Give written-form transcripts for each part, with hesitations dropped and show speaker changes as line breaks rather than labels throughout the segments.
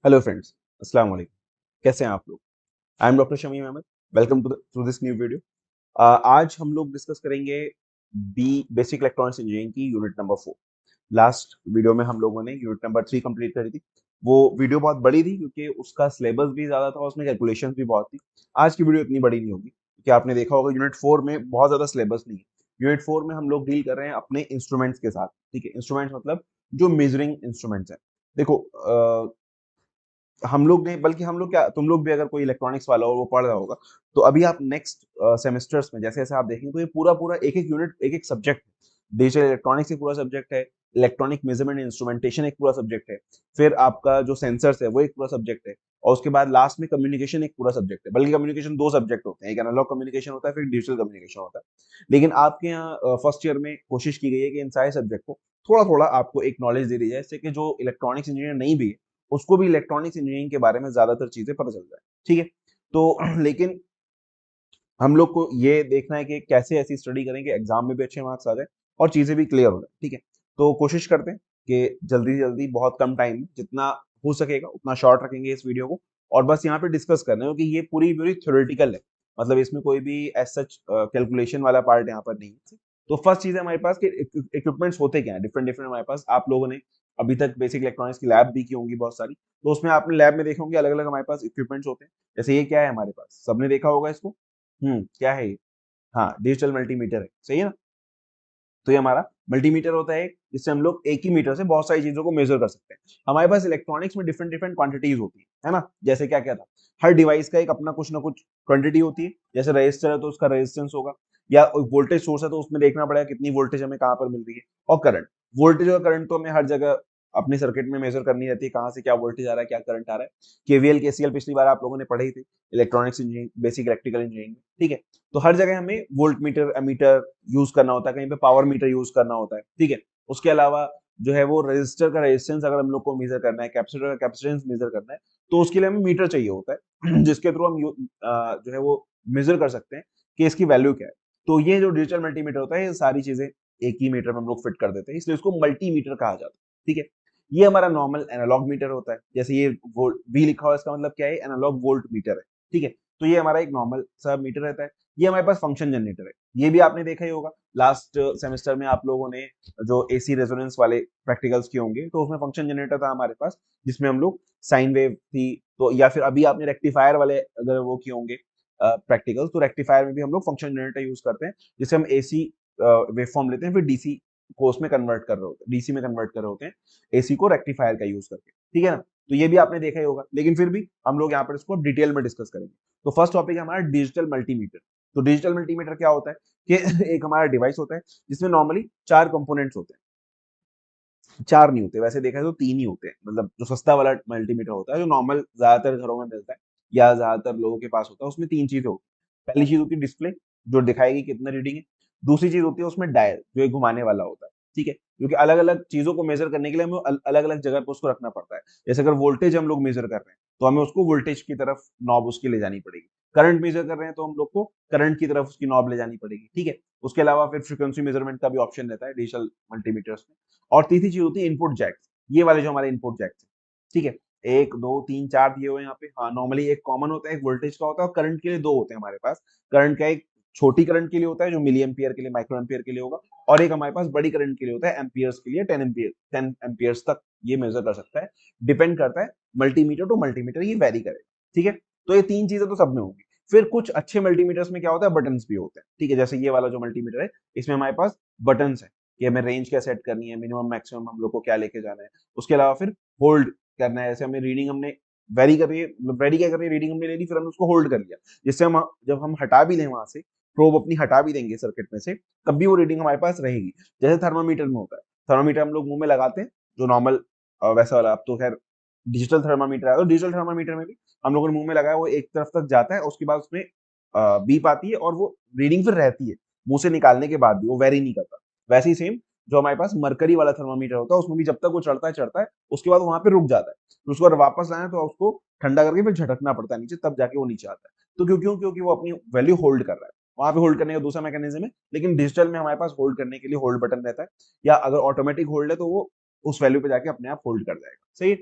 Hello friends, अस्सलाम वालेकुम। कैसे हैं आप लोग? I am doctor Shamim Ahmad. Welcome to this new video. आज हम लोग डिस्कस करेंगे बी बेसिक इलेक्ट्रॉनिक्स इंजीनियरिंग की यूनिट नंबर 4। लास्ट वीडियो में हम लोगों ने यूनिट नंबर 3 कंप्लीट करी थी। वो वीडियो बहुत बड़ी थी क्योंकि उसका सिलेबस भी ज़्यादा था, उसमें कैलकुलेशंस भी बहुत थी। आज की वीडियो इतनी बड़ी नहीं होगी क्योंकि आपने देखा होगा यूनिट 4 में बहुत ज़्यादा सिलेबस नहीं है। यूनिट 4 में हम लोग डील कर रहे हैं अपने इंस्ट्रूमेंट्स के साथ। ठीक है, इंस्ट्रूमेंट्स मतलब जो मेजरिंग इंस्ट्रूमेंट्स हैं। देखो, हम लोग नहीं बल्कि हम लोग क्या, तुम लोग भी अगर कोई इलेक्ट्रॉनिक्स वाला हो वो पढ़ रहा होगा, तो अभी आप नेक्स्ट सेमेस्टर्स में जैसे जैसे आप देखेंगे तो ये पूरा पूरा एक एक यूनिट एक एक सब्जेक्ट है। डिजिटल इलेक्ट्रॉनिक्स एक पूरा सब्जेक्ट है। इलेक्ट्रॉनिक मेजरमेंट इंस्ट्रूमेंटेशन एक पूरा सब्जेक्ट है। फिर आपका जो सेंसर्स है वो एक पूरा सब्जेक्ट है। और उसके बाद लास्ट में कम्युनिकेशन एक पूरा सब्जेक्ट है। बल्कि कम्युनिकेशन दो सब्जेक्ट होते हैं, एक एनालॉग कम्युनिकेशन होता है, फिर डिजिटल कम्युनिकेशन होता है। लेकिन आपके यहाँ फर्स्ट ईयर में कोशिश की गई है कि इन सारे सब्जेक्ट को थोड़ा थोड़ा आपको एक नॉलेज दे दी जाए, इससे कि जो इलेक्ट्रॉनिक्स इंजीनियर नहीं भी है उसको भी इलेक्ट्रॉनिक्स इंजीनियरिंग के बारे में ज्यादातर चीजें पता चल जाए। ठीक है, तो लेकिन हम लोग को ये देखना है कि कैसे ऐसी स्टडी करें कि एग्जाम में भी अच्छे मार्क्स आ जाए और चीजें भी क्लियर हो जाए। ठीक है, तो कोशिश करते हैं कि जल्दी से जल्दी बहुत कम टाइम में जितना हो सकेगा उतना शॉर्ट रखेंगे इस वीडियो को। और बस यहाँ पे डिस्कस करना है क्योंकि ये पूरी पूरी थ्योरेटिकल है। मतलब इसमें कोई भी एज सच कैलकुलेशन वाला पार्ट यहाँ पर नहीं है। तो फर्स्ट चीज है हमारे पास कि इक्विपमेंट्स होते क्या है, डिफरेंट डिफरेंट हमारे पास। आप लोगों ने अभी तक बेसिक इलेक्ट्रॉनिक्स की लैब भी की होंगी बहुत सारी, तो उसमें आपने लैब में देखे होंगे अलग अलग हमारे पास इक्विपमेंट्स होते हैं। जैसे ये क्या है हमारे पास, सबने देखा होगा इसको। क्या है ये? हाँ, डिजिटल मल्टीमीटर है, सही है ना। तो ये हमारा मल्टीमीटर होता है जिससे हम लोग एक ही मीटर से बहुत सारी चीजों को मेजर कर सकते हैं। हमारे पास इलेक्ट्रॉनिक्स में डिफरेंट डिफरेंट क्वांटिटीज होती है ना। जैसे क्या क्या था, हर डिवाइस का एक अपना कुछ ना कुछ क्वांटिटी होती है। जैसे रजिस्टर है तो उसका रेजिस्टेंस होगा, या वोल्टेज सोर्स है तो उसमें देखना पड़ेगा कितनी वोल्टेज हमें कहाँ पर मिल रही है। और करंट, वोल्टेज और करंट तो हमें हर जगह अपनी सर्किट में मेजर करनी रहती है, कहाँ से क्या वोल्टेज आ रहा है, क्या करंट आ रहा है। केवीएल केसीएल पिछली बार आप लोगों ने पढ़ी थी electronics engineering, basic electrical engineering. ठीक है, तो हर जगह हमें वोल्ट मीटर एमीटर यूज करना होता है, कहीं पे पावर मीटर यूज करना होता है। ठीक है, उसके अलावा जो है वो रेजिस्टर का रेजिस्टेंस अगर हम लोग को मेजर करना है, कैपेसिटर का कैपेसिटेंस मेजर करना है, तो उसके लिए हमें मीटर चाहिए होता है जिसके थ्रू हम जो है वो मेजर कर सकते हैं कि इसकी वैल्यू क्या है। तो ये जो डिजिटल मल्टीमीटर होता है ये सारी चीजें एक ही मीटर में हम लोग फिट कर देते हैं, इसलिए उसको मल्टीमीटर कहा जाता है। ठीक है, ये हमारा नॉर्मल एनालॉग मीटर होता है। जैसे ये वोल्ट वी लिखा हुआ है, इसका मतलब क्या है, एनालॉग वोल्ट मीटर है। ठीक है, तो ये हमारा एक नॉर्मल सा मीटर रहता है। ये हमारे पास फंक्शन जनरेटर है, ये भी आपने देखा ही होगा लास्ट सेमेस्टर में आप लोगों ने जो एसी रेजोनेंस वाले प्रैक्टिकल्स किए होंगे, तो उसमें फंक्शन जनरेटर था हमारे पास, जिसमें हम लोग साइन वेव थी। तो या फिर अभी आपने रेक्टिफायर वाले अगर वो किए होंगे प्रैक्टिकल्स, तो रेक्टिफायर में भी हम लोग फंक्शन जनरेटर यूज करते हैं, जिससे हम एसी वेव फॉर्म लेते हैं, फिर डीसी को उसमें कन्वर्ट कर रहे होते हैं, डीसी में कन्वर्ट कर रहे होते हैं एसी को रेक्टिफायर का यूज करके। ठीक है ना, तो ये भी आपने देखा ही होगा, लेकिन फिर भी हम लोग यहाँ पर इसको डिटेल में डिस्कस करेंगे। तो फर्स्ट टॉपिक है हमारा डिजिटल मल्टीमीटर। तो डिजिटल मल्टीमीटर क्या होता है कि एक हमारा डिवाइस होता है जिसमें नॉर्मली चार कंपोनेंट्स होते हैं। चार नहीं होते, वैसे देखा है तो तीन ही होते हैं। मतलब जो सस्ता वाला मल्टीमीटर होता है, जो नॉर्मल ज्यादातर घरों में मिलता है या ज्यादातर लोगों के पास होता है, उसमें तीन चीजें होती है। पहली चीज होती है डिस्प्ले, जो दिखाएगी कितना रीडिंग है। दूसरी चीज होती है उसमें डायल, जो एक घुमाने वाला होता है। ठीक है, क्योंकि अलग अलग चीजों को मेजर करने के लिए हमें अलग अलग जगह पर उसको रखना पड़ता है। जैसे अगर वोल्टेज हम लोग मेजर कर रहे हैं तो हमें उसको वोल्टेज की तरफ नॉब उसकी ले जानी पड़ेगी। करंट मेजर कर रहे हैं तो हम लोग को करंट की तरफ उसकी नॉब ले जानी पड़ेगी। ठीक है, उसके अलावा फिर फ्रीक्वेंसी मेजरमेंट का भी ऑप्शन रहता है डिजिटल मल्टीमीटर्स में। और तीसरी चीज होती है इनपुट जैक्स, ये वाले जो हमारे इनपुट जैक्स हैं। ठीक है, एक दो तीन चार दिए हुए हैं यहाँ पे। हाँ, नॉर्मली एक कॉमन होता है, एक वोल्टेज का होता है, और करंट के लिए दो होते हैं हमारे पास। करंट का एक छोटी करंट के लिए होता है जो मिली एम्पियर के लिए, माइक्रो एम्पियर के लिए होगा। और एक हमारे पास बड़ी करंट के लिए होता है एम्पियर्स के लिए, 10 एम्पियर्स तक ये मेजर कर सकता है। डिपेंड करता है मल्टीमीटर टू मल्टीमीटर, ये वेरी करेगा। ठीक है, तो ये तीन चीजें तो सब में होंगी। फिर कुछ अच्छे मल्टीमीटर्स में क्या होता है, बटन्स भी होते हैं। ठीक है, जैसे ये वाला जो मल्टीमीटर है इसमें हमारे पास बटन्स है कि हमें रेंज क्या सेट करनी है, मिनिमम मैक्सिमम हम लोग को क्या लेके जाना है। उसके अलावा फिर होल्ड करना है, जैसे हमें रीडिंग हमने वेरी कर रही है, मतलब वेरी क्या कर रही है, रीडिंग हमने ले ली, फिर हमने उसको होल्ड कर लिया, जिससे हम जब हम हटा भी लें वहां से, प्रोब अपनी हटा भी देंगे सर्किट में से, तब भी वो रीडिंग हमारे पास रहेगी। जैसे थर्मामीटर में होता है, थर्मामीटर हम लोग मुंह में लगाते हैं, जो नॉर्मल वैसा वाला, अब तो खैर डिजिटल थर्मामीटर है, तो डिजिटल थर्मामीटर में भी हम लोगों ने मुंह में लगाया, वो एक तरफ तक जाता है, उसके बाद उसमें बीप आती है और वो रीडिंग फिर रहती है मुंह से निकालने के बाद भी, वो वेरी नहीं करता। वैसे ही सेम जो हमारे पास मरकरी वाला थर्मामीटर होता है, उसमें भी जब तक वो चढ़ता है उसके बाद वहां पे रुक जाता है। तो उसको अगर वापस लाए तो उसको ठंडा करके फिर झटकना पड़ता है नीचे, तब जाके वो नीचे आता है। तो क्यों क्यों क्योंकि वो अपनी वैल्यू होल्ड कर रहा है। वहां पे होल्ड करने का दूसरा मैकेनिज्म है, लेकिन डिजिटल में हमारे पास होल्ड करने के लिए होल्ड बटन रहता है, या अगर ऑटोमेटिक होल्ड है तो वो उस वैल्यू पे जाके अपने आप होल्ड कर जाएगा। सही है?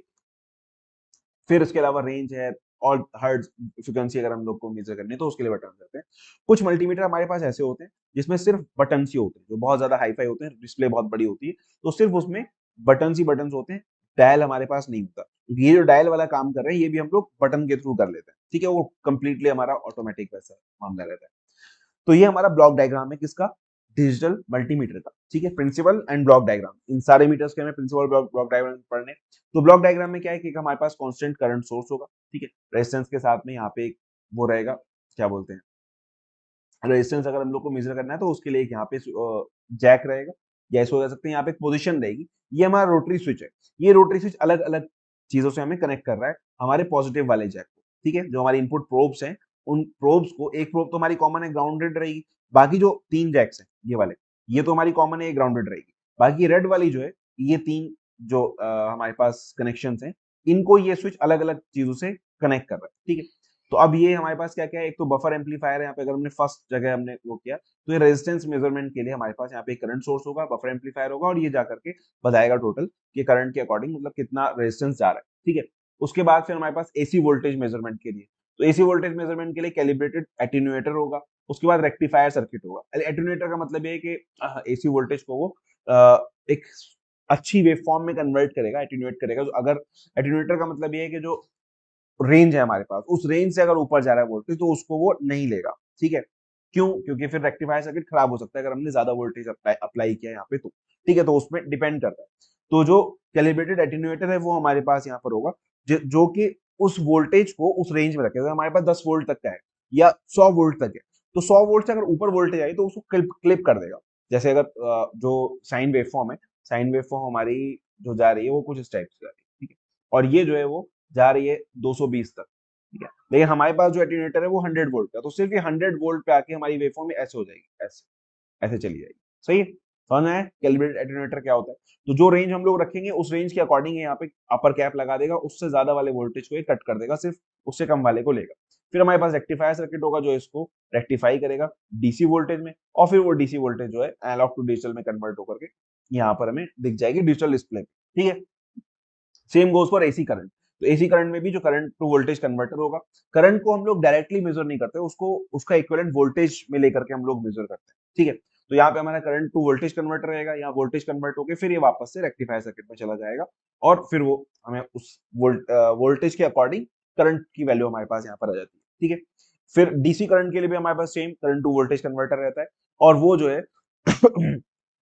फिर उसके अलावा रेंज है और हर्ट्ज फ्रीक्वेंसी अगर हम लोग को मेजर करनी है तो उसके लिए बटन करते हैं। कुछ मल्टीमीटर हमारे पास ऐसे होते हैं जिसमें सिर्फ बटन ही होते हैं, जो बहुत ज्यादा हाई फाई होते हैं, डिस्प्ले बहुत बड़ी होती है, तो सिर्फ उसमें बटन ही बटन होते हैं, डायल हमारे पास नहीं होता। ये जो डायल वाला काम कर रहे हैं ये भी हम लोग बटन के थ्रू कर लेते हैं, ठीक है, वो कंप्लीटली हमारा ऑटोमेटिक वैसा मामला रहता है। तो ये हमारा ब्लॉक डायग्राम है किसका, डिजिटल मल्टीमीटर का, ठीक है, प्रिंसिपल एंड ब्लॉक डायग्राम, इन सारे मीटर्स के हमें प्रिंसिपल ब्लॉक डायग्राम पढ़ने। तो ब्लॉक डायग्राम में क्या है कि हमारे पास कांस्टेंट करंट सोर्स होगा, ठीक है, रेजिस्टेंस के साथ में यहाँ पे एक वो रहेगा, क्या बोलते हैं, रेजिस्टेंस अगर हम लोग को मेजर करना है तो उसके लिए यहाँ पे जैक रहेगा, या ऐसे हो सकते हैं यहाँ पे एक पोजीशन रहेगी। ये हमारा रोटरी स्विच है, ये रोटरी स्विच अलग अलग चीजों से हमें कनेक्ट कर रहा है हमारे पॉजिटिव वाले जैक को, ठीक है, जो हमारी इनपुट प्रोब्स हैं उन प्रोब्स को, एक प्रोब तो हमारी कॉमन है ग्राउंडेड रहेगी, बाकी जो 3 जैक्स हैं ये वाले, ये तो हमारी कॉमन है, ये ग्राउंडेड रहेगी, बाकी रेड वाली जो है, ये 3 जो हमारे पास कनेक्शन हैं, इनको ये स्विच अलग अलग चीजों से कनेक्ट कर रहा है, ठीक है। तो अब ये हमारे पास क्या क्या है, एक तो बफर एम्पलीफायर है, यहाँ पे अगर हमने फर्स्ट जगह हमने वो किया तो ये रेजिस्टेंस मेजरमेंट के लिए हमारे पास यहाँ पे करंट सोर्स होगा, बफर एम्पलीफायर होगा, और ये जाकर के बताएगा टोटल कि करंट के अकॉर्डिंग मतलब कितना रेजिस्टेंस जा रहा है, ठीक है। उसके बाद फिर हमारे पास एसी वोल्टेज मेजरमेंट के लिए, तो एसी वोल्टेज मेजरमेंट के लिए कैलिब्रेटेड एटेन्यूएटर होगा, उसके बाद रेक्टिफायर सर्किट होगा। एटेन्यूएटर का मतलब ये है कि एसी वोल्टेज को वो एक अच्छी वेव फॉर्म में कन्वर्ट करेगा, एटेन्यूएट करेगा। अगर एटेन्यूएटर का मतलब ये है कि जो रेंज है हमारे पास, उस रेंज से अगर ऊपर जा रहा है वोल्टेज तो उसको वो नहीं लेगा, ठीक है। क्यों? क्योंकि फिर रेक्टिफायर सर्किट खराब हो सकता है अगर हमने ज्यादा वोल्टेज अप्लाई किया यहाँ पे तो, ठीक है, तो उसमें डिपेंड करता है। तो जो कैलिब्रेटेड एटेन्यूएटर है वो हमारे पास यहाँ पर होगा, जो कि उस वोल्टेज को उस रेंज में रखेगा। हमारे पास 10 वोल्ट तक का है या 100 वोल्ट तक है, तो 100 वोल्ट से अगर ऊपर वोल्टेज आई तो उसको क्लिप कर देगा। जैसे अगर जो साइन वेव फॉर्म है, साइन वेव फॉर्म हमारी जो जा रही है वो कुछ इस टाइप से जा रही है, ठीक है, और ये जो है वो जा रही है 220 तक, ठीक है, लेकिन हमारे पास जो एटेन्यूएटर है वो 100 वोल्ट का, तो सिर्फ ये 100 वोल्ट पे आके हमारी वेवफॉर्म में ऐसे हो जाएगी, ऐसे ऐसे चली जाएगी, सही है। समझ में आया कैलिब्रेटेड एटेन्यूएटर क्या होता है? तो जो रेंज हम लोग रखेंगे उस रेंज के अकॉर्डिंग यहाँ पे अपर कैप लगा देगा, उससे ज्यादा वाले वोल्टेज को ये कट कर देगा, सिर्फ उससे कम वाले को लेगा। फिर हमारे पास रेक्टिफायर सर्किट होगा जो इसको रेक्टिफाई करेगा डीसी वोल्टेज में, और फिर वो डीसी वोल्टेज जो है एनालॉग टू डिजिटल में कन्वर्ट होकर के यहाँ पर हमें दिख जाएगी डिजिटल डिस्प्ले, ठीक है। Same goes for AC current. तो एसी करंट में भी जो करंट टू वोल्टेज कन्वर्टर होगा, करंट को हम लोग डायरेक्टली मेजर नहीं करते, उसको उसका इक्विवेलेंट वोल्टेज में लेकर के हम लोग मेजर करते हैं, ठीक है। तो यहाँ पे हमारा करंट टू वोल्टेज कन्वर्टर रहेगा, यहाँ वोल्टेज कन्वर्ट होकर फिर ये वापस से रेक्टिफायर सर्किट में चला जाएगा, और फिर वो हमें उस वोल्टेज के अकॉर्डिंग करंट की वैल्यू हमारे पास यहाँ पर आ जाती है, ठीक है। फिर डीसी करंट के लिए भी हमारे पास same current to voltage converter रहता है, और वो जो है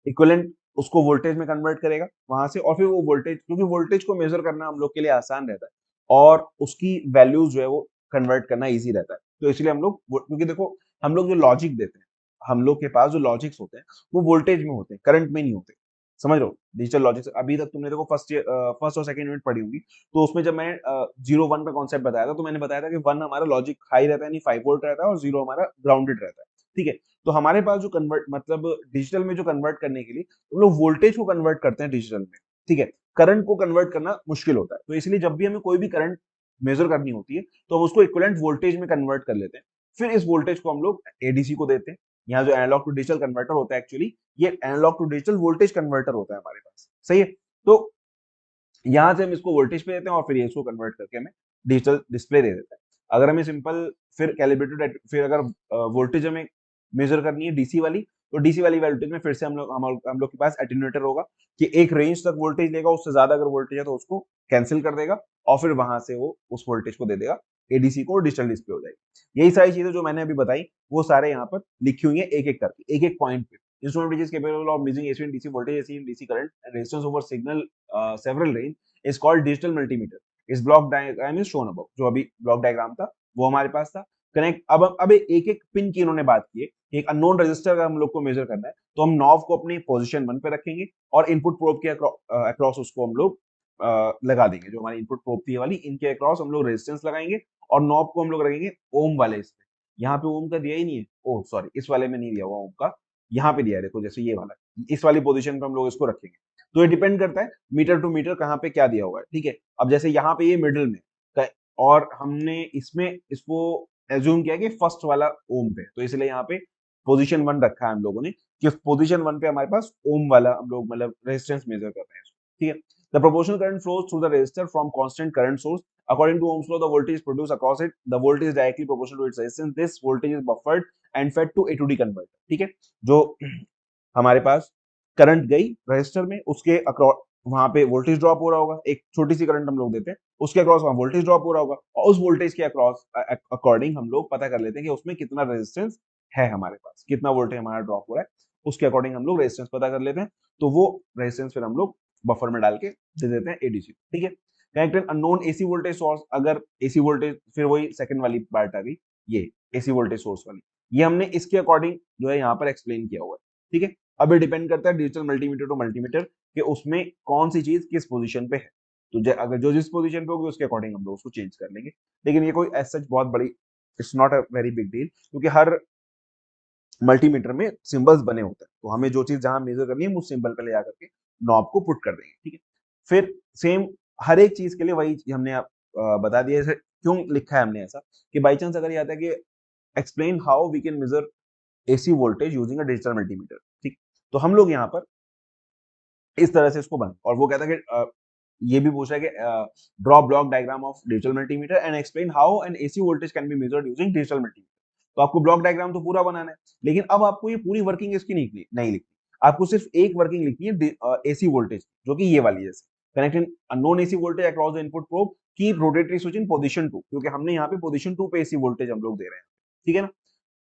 इक्विवेलेंट उसको वोल्टेज में कन्वर्ट करेगा वहां से, और फिर वो वोल्टेज, क्योंकि वोल्टेज को मेजर करना हम लोग के लिए आसान रहता है और उसकी वैल्यूज जो है वो कन्वर्ट करना इजी रहता है, तो इसलिए हम लोग, क्योंकि देखो हम लोग जो लॉजिक देते हैं, हम लोग के पास जो लॉजिक्स होते हैं वो वोल्टेज में होते हैं, करंट में नहीं होते, समझ लो। डिजिटल लॉजिक अभी तक तुमने देखो फर्स्ट और सेकंड यूनिट पढ़ी होगी, तो उसमें जब मैं 0 1 का कॉन्सेप्ट बताया था तो मैंने बताया था कि 1 हमारा लॉजिक हाई रहता है, यानी 5 वोल्ट रहता है, और 0 हमारा ग्राउंडेड रहता है, ठीक है। तो हमारे पास जो कन्वर्ट मतलब डिजिटल में जो कन्वर्ट करने के लिए हम लोग वोल्टेज को कन्वर्ट करते हैं डिजिटल में, ठीक है, करंट को कन्वर्ट करना मुश्किल होता है, तो इसलिए जब भी हमें कोई भी करंट मेजर करनी होती है तो हम उसको इक्विवेलेंट वोल्टेज में कन्वर्ट कर लेते हैं, फिर इस वोल्टेज को हम लोग एडीसी को देते हैं। यहाँ जो एनालॉग टू डिजिटल कन्वर्टर होता है, एक्चुअली ये analog to digital voltage converter होता है हमारे पास, सही है। तो यहाँ से हम इसको वोल्टेज पे देते हैं और फिर ये इसको कन्वर्ट करके हमें डिजिटल डिस्प्ले दे देता है। अगर हमें सिंपल फिर कैलिब्रेटेड, फिर अगर वोल्टेज हमें मेजर करनी है डीसी वाली, तो डीसी वाली वोल्टेज में फिर से हम लोग के पास एटेन्यूएटर होगा कि एक रेंज तक वोल्टेज लेगा, उससे ज्यादा अगर वोल्टेज है तो उसको कैंसिल कर देगा, और फिर वहां से वो उस वोल्टेज को दे देगा एडीसी को, डिजिटल डिस्प्ले हो जाएगी। यही सारी चीजें जो मैंने अभी बताई वो सारे यहाँ पर लिखी हुई है एक एक करके, एक एक पॉइंट पे। Instrument which is capable of measuring AC and DC voltage, AC and DC current and resistance over signal several range is called digital multimeter. इस block diagram is shown above, जो अभी ब्लॉक डायग्राम था वो हमारे पास था। Connect अब एक एक पिन की इन्होंने बात की है कि एक अननोन रजिस्टर का हम लोग को मेजर करना है, तो हम नॉब को अपनी पोजीशन 1 पे रखेंगे और इनपुट प्रोब के अक्रॉस उसको हम लोग लगा देंगे। जो हमारी इनपुट प्रोब थी वाली, इनके अक्रॉस हम लोग रेजिस्टेंस लगाएंगे और नॉब को हम लोग रखेंगे ओम वाले इस पे। यहाँ पे ओम का दिया ही नहीं है, ओह सॉरी, इस वाले में नहीं दिया हुआ ओम का, यहाँ पे दिया है देखो, जैसे ये वाला, इस वाली पोजीशन पे हम लोग इसको रखेंगे। तो ये डिपेंड करता है मीटर टू मीटर कहाँ पे क्या दिया हुआ है, ठीक है। अब जैसे यहाँ पे ये मिडिल में और हमने इसमें इसको एज्यूम किया कि फर्स्ट वाला ओम पे, तो इसलिए यहाँ पे पोजीशन 1 रखा है हम लोगों ने कि पोजीशन 1 पे हमारे पास ओम वाला हम लोग मतलब रेजिस्टेंस मेजर कर रहे हैं, ठीक है। The proportional current flows through the resistor from constant current source. According to Ohm's law, the voltage produced across it, the voltage is directly proportional to its resistance. This voltage is buffered and fed to A to D converter. ठीक है, जो हमारे पास current गई register में, उसके across वहां पे voltage drop हो रहा होगा, एक छोटी सी करंट हम लोग देते हैं, उसके अक्रॉस वहां वोल्टेज ड्रॉप हो रहा होगा, और उस वोल्टेज के अक्रॉस अकॉर्डिंग हम लोग पता कर लेते हैं कि उसमें कितना रेजिस्टेंस है, हमारे पास कितना वोल्टेज हमारा ड्रॉप हो रहा है, उसके अकॉर्डिंग हम लोग रेजिस्टेंस पता कर लेते हैं। तो वो रेजिस्टेंस फिर हम लोग बफर में डाल के दे देते हैं एडीसी। ठीक है, connect an unknown AC voltage source. अगर एसी वोल्टेज, फिर वही सेकंड वाली पार्ट आ गई, ये एसी वोल्टेज सोर्स वाली, ये हमने इसके अकॉर्डिंग जो है यहाँ पर एक्सप्लेन किया हुआ है। ठीक है, अब ये डिपेंड करता है डिजिटल मल्टीमीटर टू मल्टीमीटर कि उसमें कौन सी चीज किस पोजीशन पे है। तो अगर जो जिस पोजीशन पे होगी उसके अकॉर्डिंग हम लोग उसको चेंज कर लेंगे। लेकिन ये कोई एज सच बहुत बड़ी, it's not a very big deal, क्योंकि हर मल्टीमीटर में सिंबल्स बने होते हैं, तो हमें जो चीज जहां मेजर करनी है उस सिंबल पे ले जाकर के नॉब को पुट कर देंगे। ठीक है, फिर सेम हर एक चीज के लिए वही हमने बता दिया। जैसे क्यों लिखा है हमने ऐसा कि बाई चांस अगर ये आता है कि explain how we can measure AC voltage using a digital multimeter, ठीक, तो हम लोग यहाँ पर इस तरह से इसको बना, और वो कहता है कि ये भी पूछा है कि draw block diagram of digital multimeter and explain how an AC voltage can be measured using digital multimeter. तो आपको ब्लॉक डायग्राम तो पूरा बनाना है, लेकिन अब आपको ये पूरी वर्किंग इसकी नहीं लिखनी, आपको सिर्फ एक वर्किंग लिखनी है एसी वोल्टेज, जो कि ये वाली है, connecting unknown AC voltage across the input probe, keep rotary switch in position 2, क्योंकि हमने यहाँ पे पोजीशन 2 पे एसी वोल्टेज हम लोग दे रहे हैं। ठीक है ना,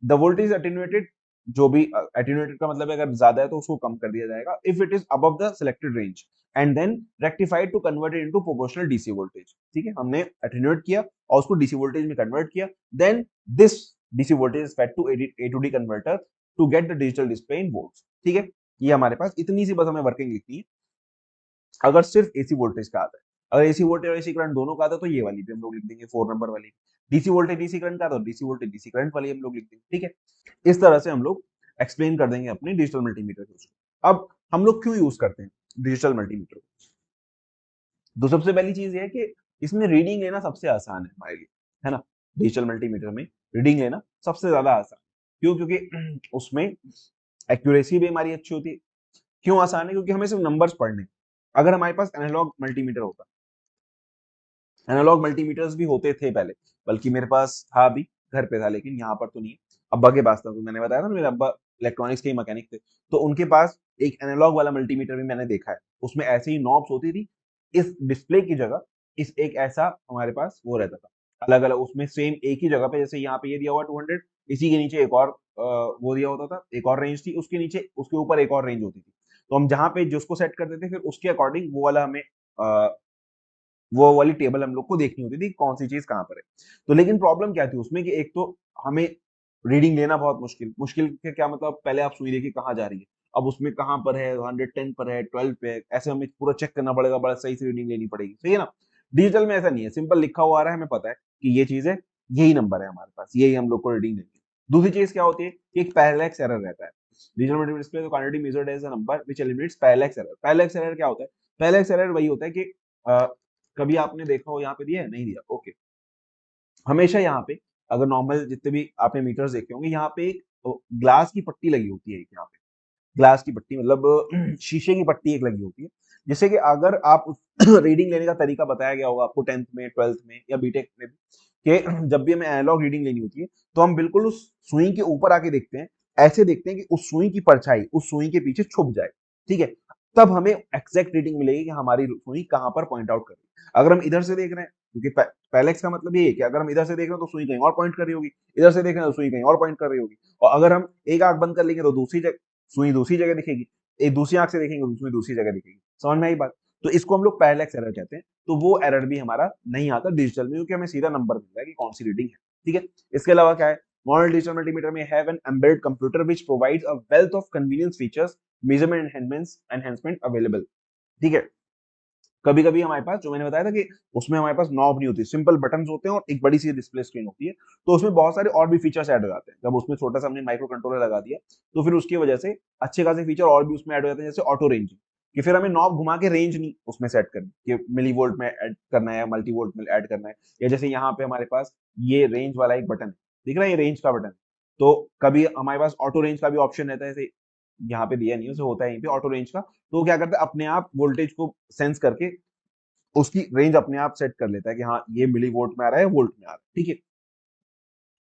द वोल्टेज अटेन्यूएटेड, जो भी अटेन्यूएटेड का मतलब है अगर ज्यादा है तो उसको कम कर दिया जाएगा, if it is above the selected range and then rectified to convert it into proportional DC voltage. ठीक है, हमने अटेन्यूएट किया और उसको डीसी वोल्टेज में कन्वर्ट किया, then this DC voltage is fed to A to D converter to get the digital display in volts. ठीक है, ये हमारे पास इतनी सी बस हमें वर्किंग लिखनी है अगर सिर्फ एसी वोल्टेज का आता है। अगर एसी वोल्टेज और एसी करंट दोनों का आता है तो ये वाली भी हम लोग लिख देंगे 4 नंबर वाली। डीसी वोल्टेज डीसी करंट का आता है, डीसी वोल्टेज डीसी करंट वाली हम लोग लिख देंगे। ठीक है, इस तरह से हम लोग एक्सप्लेन कर देंगे अपने डिजिटल मल्टीमीटर को। अब हम लोग क्यों यूज करते हैं डिजिटल मल्टीमीटर? तो सबसे पहली चीज ये है कि इसमें रीडिंग लेना सबसे आसान है हमारे लिए, है ना। डिजिटल मल्टीमीटर में रीडिंग लेना सबसे ज्यादा आसान, क्यों? क्योंकि उसमें एक्यूरेसी भी हमारी अच्छी होती है। क्यों आसान है? क्योंकि हमें सिर्फ नंबर्स पढ़ने। अगर हमारे पास एनालॉग मल्टीमीटर होता, एनालॉग मल्टीमीटर्स भी होते थे पहले, बल्कि मेरे पास था भी, घर पे था, लेकिन यहाँ पर तो नहीं। अब्बा के पास था, तो मैंने बताया था मेरे अब्बा इलेक्ट्रॉनिक्स के ही मैकेनिक थे, तो उनके पास एक एनालॉग वाला मल्टीमीटर भी मैंने देखा है। उसमें ऐसे ही नॉब्स होती थी, इस डिस्प्ले की जगह इस एक ऐसा हमारे पास वो रहता था, अलग अलग, उसमें सेम एक ही जगह पे, जैसे यहाँ पे ये दिया हुआ 200, इसी के नीचे एक और वो दिया होता था, एक और रेंज थी, उसके नीचे उसके ऊपर एक और रेंज होती थी। तो हम जहाँ पे जिसको सेट करते थे, फिर उसके अकॉर्डिंग वो वाला हमें वो वाली टेबल हम लोग को देखनी होती थी कौन सी चीज कहाँ पर है। तो लेकिन प्रॉब्लम क्या थी उसमें कि एक तो हमें रीडिंग लेना बहुत मुश्किल, मुश्किल के क्या मतलब, पहले आप सुई देखिए कहाँ जा रही है, अब उसमें कहाँ पर है, 110 पर है, 12 पे है, ऐसे हमें पूरा चेक करना पड़ेगा, बड़ा सही से रीडिंग लेनी पड़ेगी, सही है ना। डिजिटल में ऐसा नहीं है, सिंपल लिखा हुआ आ रहा है, हमें पता है कि ये चीज है, यही नंबर है हमारे पास, यही हम लोग को रीडिंग लेनी है। दूसरी चीज क्या होती है कि एक पैरेलैक्स एरर रहता है। Digital multimeter display the quantity measured as a number which eliminates parallax error. Parallax error क्या होता है? पैरेलैक्स एरर वही होता है कि कभी आपने देखा हो, यहाँ पे दिया है, नहीं दिया, ओके। हमेशा यहाँ पे अगर नॉर्मल जितने भी आपने मीटर्स देखे होंगे, यहाँ पे एक ग्लास की पट्टी लगी होती है, यहाँ पे ग्लास की पट्टी मतलब शीशे की पट्टी एक लगी होती है, जिससे कि अगर आप रीडिंग लेने का तरीका बताया गया होगा आपको 10th में, 12th में या बीटेक में भी, कि जब भी हमें एनालॉग रीडिंग लेनी होती है तो हम बिल्कुल उस सुई के ऊपर आके देखते हैं, ऐसे देखते हैं कि उस सुई की परछाई उस सुई के पीछे छुप जाए। ठीक है, तब हमें एग्जैक्ट रीडिंग मिलेगी कि हमारी सुई कहाँ पर पॉइंट आउट कर रही है। अगर हम इधर से देख रहे हैं, क्योंकि पैलेक्स का मतलब ये है कि अगर हम इधर से देख रहे हैं तो सुई कहीं और पॉइंट कर रही होगी, इधर से देख रहे हैं तो सुई कहीं और पॉइंट कर रही होगी, और अगर हम एक आंख बंद कर लेंगे तो दूसरी जगह सुई दूसरी जगह दिखेगी, एक दूसरी आंख से देखेंगे तो सुई दूसरी जगह दिखेगी। समझ में आई बात? तो इसको हम लोग पैरेलैक्स एरर कहते हैं। तो वो एरर भी हमारा नहीं आता डिजिटल में, क्योंकि हमें सीधा नंबर मिल रहा है कि कौन सी रीडिंग है। ठीक है, इसके अलावा क्या है, मॉडर्न डिजिटल मल्टीमीटर में have an embedded computer which provides a wealth of convenience features, measurement enhancement available. ठीक है, कभी कभी हमारे पास, जो मैंने बताया था कि उसमें हमारे पास नॉब नहीं होती, सिंपल बटन्स होते हैं और एक बड़ी सी डिस्प्ले स्क्रीन होती है, तो उसमें बहुत सारे और भी फीचर्स ऐड हो जाते हैं। जब उसमें छोटा सा हमने माइक्रो कंट्रोलर लगा दिया तो फिर उसकी वजह से अच्छे खासे फीचर और भी उसमें ऐड हो जाते हैं, जैसे ऑटो रेंजिंग, कि फिर हमें नॉब घुमा के रेंज नहीं उसमें सेट करनी कि मिली वोल्ट में ऐड करना है, मल्टी वोल्ट में ऐड करना है, या जैसे यहाँ पे हमारे पास ये रेंज वाला एक बटन है, दिख रहा है, ये रेंज का बटन है, तो कभी हमारे पास ऑटो रेंज का भी ऑप्शन रहता है, जैसे यहाँ पे दिया नहीं है, उसे होता है यहीं पे ऑटो रेंज का, तो वो क्या करता है अपने आप वोल्टेज को सेंस करके उसकी रेंज अपने आप सेट कर लेता है कि हाँ ये मिली वोल्ट में आ रहा है, वोल्ट में आ रहा है, ठीक है।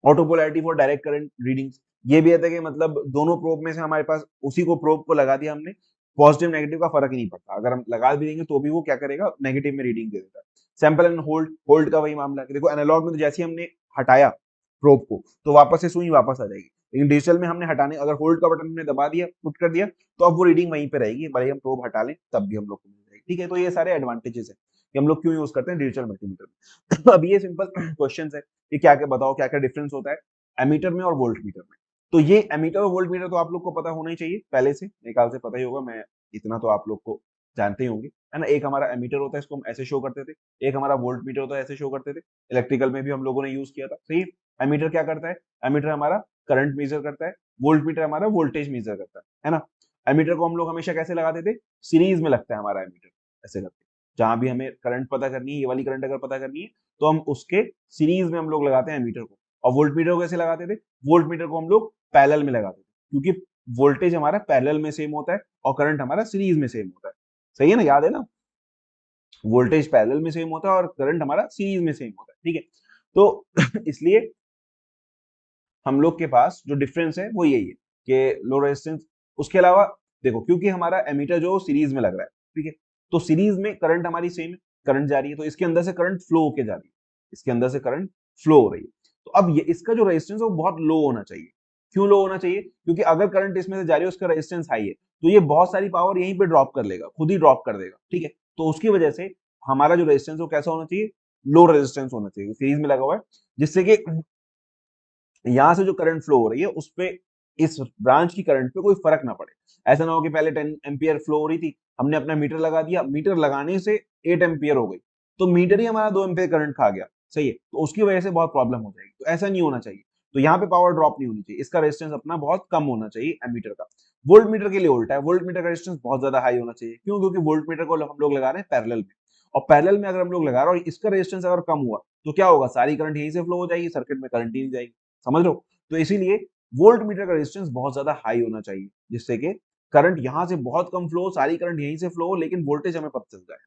Auto polarity for direct current readings, ये भी आता है कि मतलब दोनों प्रोब में से हमारे पास उसी को प्रोब को लगा दिया हमने, पॉजिटिव नेगेटिव का फर्क ही नहीं पड़ता, अगर हम लगा भी देंगे तो भी वो क्या करेगा, नेगेटिव में रीडिंग दे देता है। सैंपल एंड होल्ड, होल्ड का वही मामला है, देखो एनालॉग में तो जैसे ही हमने हटाया प्रोब को तो वापस से सुई वापस आ जाएगी, लेकिन डिजिटल में हमने हटाने, अगर होल्ड का बटन हमने दबा दिया, पुट कर दिया, तो अब वो रीडिंग वहीं पे रहेगी, भले हम प्रोब हटा लें तब भी हम लोग को मिल जाएगी, ठीक है। तो ये सारे एडवांटेजेस है कि हम लोग क्यों यूज करते हैं डिजिटल मल्टीमीटर में। अब ये सिंपल क्वेश्चन है कि क्या क्या बताओ, क्या क्या डिफरेंस होता है एमीटर में और वोल्ट मीटर में। तो ये एमीटर और वोल्ट मीटर तो आप लोग को पता होना ही चाहिए पहले से, मेरे ख्याल से पता ही होगा, मैं इतना तो आप लोग को जानते ही होंगे, है ना। एक हमारा एमीटर होता है, इसको हम ऐसे शो करते थे, एक हमारा वोल्ट मीटर होता है, ऐसे शो करते थे, इलेक्ट्रिकल में भी हम लोगों ने यूज किया था, सही। एमीटर क्या करता है, एमीटर हमारा करंट मेजर करता है, वोल्ट मीटर हमारा वोल्टेज मेजर करता है ना। एमीटर को हम लोग हमेशा कैसे लगाते थे, सीरीज में लगता है हमारा एमीटर, ऐसे करके, जहां भी हमें करंट पता करनी है, ये वाली करंट अगर पता करनी है तो हम उसके सीरीज में हम लोग लगाते हैं एमीटर को। और वोल्ट मीटर को कैसे लगाते थे, वोल्ट मीटर को हम लोग पैरेलल में लगाते थे, क्योंकि वोल्टेज हमारा पैरेलल में सेम होता है और करंट हमारा सीरीज में सेम होता है, सही है ना, याद है ना, वोल्टेज पैरेलल में सेम होता है और करंट हमारा सीरीज में सेम होता है, ठीक है। तो इसलिए हम लोग के पास जो डिफरेंस है वो यही है कि लो रेजिस्टेंस, उसके अलावा देखो क्योंकि हमारा एमीटर जो सीरीज में लग रहा है, ठीक है, तो सीरीज में करंट हमारी सेम है, करंट जा रही है, तो इसके अंदर से करंट फ्लो होके जा रही है, इसके अंदर से करंट फ्लो हो रही है, तो अब ये इसका जो रेजिस्टेंस है वो बहुत लो होना चाहिए। क्यों लो होना चाहिए, क्योंकि अगर करंट इसमें से जा रही है, उसका रेजिस्टेंस हाई है, तो ये बहुत सारी पावर यहीं पे ड्रॉप कर लेगा, खुद ही ड्रॉप कर देगा, ठीक है। तो उसकी वजह से हमारा जो रेजिस्टेंस है वो कैसा होना चाहिए, लो रेजिस्टेंस होना चाहिए, सीरीज में लगा हुआ है, जिससे कि यहां से जो करंट फ्लो हो रही है उस पे, इस ब्रांच की करंट पे कोई फर्क ना पड़े। ऐसा ना हो कि पहले 10 एम्पियर फ्लो हो रही थी, हमने अपना मीटर लगा दिया, मीटर लगाने से 8 एम्पियर हो गई, तो मीटर ही हमारा 2 एम्पियर करंट खा गया, सही है, तो उसकी वजह से बहुत प्रॉब्लम हो जाएगी, तो ऐसा नहीं होना चाहिए। तो यहाँ पे पावर ड्रॉप नहीं होनी चाहिए, इसका रेजिस्टेंस अपना बहुत कम होना चाहिए एमीटर का। वोल्ट मीटर के लिए उल्टा है, वोल्ट मीटर का रेजिस्टेंस बहुत ज्यादा हाई होना चाहिए, क्यों, क्योंकि वोल्ट मीटर को हम लोग लगा रहे हैं पैरेलल में, और पैरेलल में अगर हम लोग लगा रहे हैं और इसका रेजिस्टेंस अगर कम हुआ तो क्या होगा, सारी करंट यहीं से फ्लो हो जाएगी, सर्किट में करंट ही नहीं जाएगी, समझ लो। तो इसीलिए वोल्ट मीटर का रेजिस्टेंस बहुत ज्यादा हाई होना चाहिए, जिससे कि करंट यहां से बहुत कम फ्लो, सारी करंट यहीं से फ्लो हो, लेकिन वोल्टेज हमें पता चल जाए,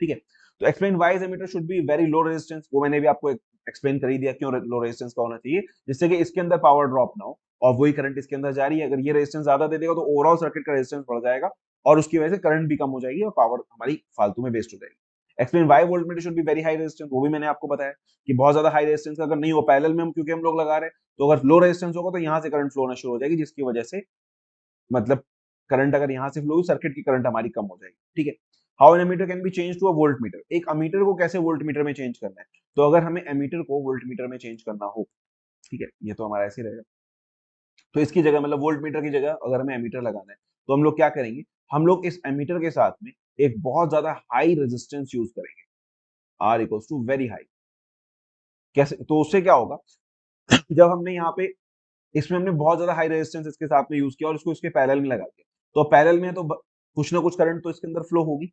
ठीक है। तो explain why ammeter should be very low resistance, वो मैंने भी आपको एक्सप्लेन कर ही दिया क्यों लो रेजिस्टेंस का होना चाहिए, जिससे कि इसके अंदर पावर ड्रॉप ना हो, और वही करंट इसके अंदर जा रही है, अगर ये रेजिस्टेंस ज्यादा दे देगा तो ओवरऑल सर्किट का रेजिस्टेंस बढ़ जाएगा, और उसकी वजह से करंट भी कम हो जाएगी और पावर हमारी फालतू में वेस्ट हो जाएगी। Explain why voltmeter should be very high resistance, वो भी मैंने आपको बताया कि बहुत ज्यादा हाई रेजिस्टेंस अगर नहीं हो, पैरेलल में हम क्योंकि हम लोग लगा रहे हैं, तो अगर लो रेजिस्टेंस होगा तो यहाँ से करंट फ्लो होना शुरू हो जाएगी, जिसकी वजह से मतलब करंट अगर यहाँ से फ्लो होगी, सर्किट की करंट हमारी कम हो जाएगी, ठीक है। How an ammeter can be change to a voltmeter, एक अमीटर को कैसे वोल्ट मीटर में चेंज करना है, तो अगर हमें एमीटर को वोल्ट मीटर में चेंज करना हो, ठीक है, ये तो हमारा ऐसे रहेगा, तो इसकी जगह मतलब वोल्ट मीटर की जगह अगर हमें एमीटर लगाना है तो हम लोग क्या करेंगे, हम लोग इस एमीटर के साथ में एक बहुत ज्यादा हाई रेजिस्टेंस यूज करेंगे, R equals to very high. कैसे, तो उससे क्या होगा, जब हमने यहाँ पे इसमें हमने बहुत ज्यादा हाई रेजिस्टेंस इसके साथ में यूज किया और इसको इसके पैरेलल में लगा दिया, तो पैरेलल में तो कुछ ना कुछ करंट तो इसके अंदर फ्लो होगी,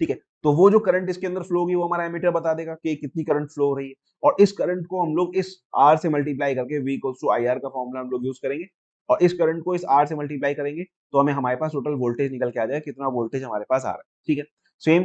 ठीक है। तो वो जो करंट इसके अंदर फ्लो होगी वो हमारा एमीटर बता देगा कि कितनी करंट फ्लो हो रही है, और इस करंट को हम लोग इस आर से मल्टीप्लाई करके, V equals to I R का फॉर्मूला हम लोग यूज करेंगे, और इस करंट को इस आर से मल्टीप्लाई करेंगे तो हमें हमारे पास टोटल वोल्टेज निकल के आ जाएगा, कितना वोल्टेज हमारे पास आ रहा है, ठीक है। सेम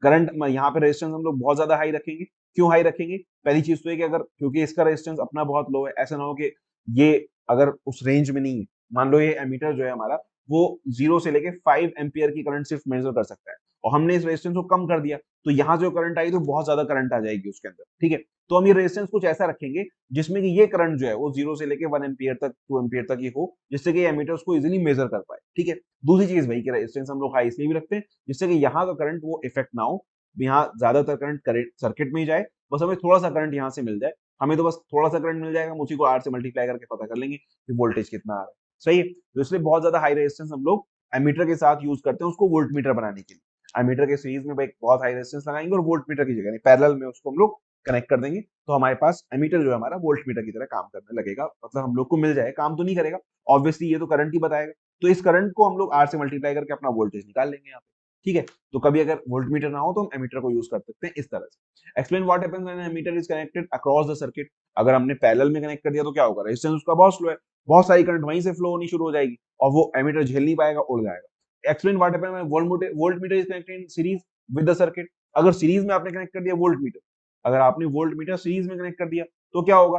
करंट यहाँ पे रेजिस्टेंस हम लोग बहुत ज्यादा हाई रखेंगे, क्यों हाई रखेंगे, पहली चीज तो है कि अगर क्योंकि इसका रेजिस्टेंस अपना बहुत लो है, ऐसा ना हो कि ये अगर उस रेंज में नहीं है, मान लो ये एमीटर जो है हमारा वो 0 से लेके 5 एम्पियर की करंट सिर्फ मेजर कर सकता है, और हमने इस रेजिस्टेंस को कम कर दिया, तो यहाँ जो करंट आई तो बहुत ज्यादा करंट आ जाएगी उसके अंदर, ठीक है। तो हम ये रेजिस्टेंस कुछ ऐसा रखेंगे जिसमें कि ये करंट जो है वो 0 से लेके 1 एम्पियर तक, 2 एम्पियर तक ही हो, जिससे कि एमीटर उसको इजिली मेजर कर पाए, ठीक है। दूसरी चीज भाई कि रेजिस्टेंस हम लोग हाई इसलिए भी रखते हैं जिससे कि यहाँ का करंट वो इफेक्ट ना हो, यहाँ ज्यादातर करंट सर्किट में ही जाए, बस हमें थोड़ा सा करंट यहाँ से मिल जाए, हमें तो बस थोड़ा सा करंट मिल जाएगा, हम उसी को आर से मल्टीप्लाई करके पता कर लेंगे कि वोल्टेज कितना आ रहा है, सही है। तो इसलिए बहुत ज्यादा हाई रेजिस्टेंस हम लोग एमीटर के साथ यूज करते हैं उसको वोल्ट मीटर बनाने के लिए। एमीटर के सीरीज में भाई बहुत हाई रेजिस्टेंस लगाएंगे और वोल्ट मीटर की जगह पैरेलल में उसको हम लोग कनेक्ट कर देंगे, तो हमारे पास एमीटर जो है हमारा वोल्ट मीटर की तरह काम करने लगेगा, मतलब हम लोग को मिल जाए, काम तो नहीं करेगा ऑब्वियसली, ये तो करंट ही बताएगा, तो इस करंट को हम लोग आर से मल्टीप्लाई करके अपना वोल्टेज निकाल लेंगे यहाँ पे, ठीक है। तो कभी अगर वोल्ट मीटर ना हो तो हम एमीटर को यूज कर सकते हैं इस तरह से। Explain what happens when ammeter is connected across the circuit, अगर हमने पैरेलल में कनेक्ट कर दिया तो क्या होगा, रेजिस्टेंस उसका बहुत स्लो है, बहुत सारी करंट वहीं से फ्लो होनी शुरू हो जाएगी, और वो एमीटर झेल नहीं पाएगा, उड़ जाएगा। Explain what happened when volt meter is connected in series with the circuit. अगर सीरीज में आपने कनेक्ट कर दिया वोल्ट मीटर, अगर आपने वोल्ट मीटर सीरीज में कनेक्ट कर दिया तो क्या होगा,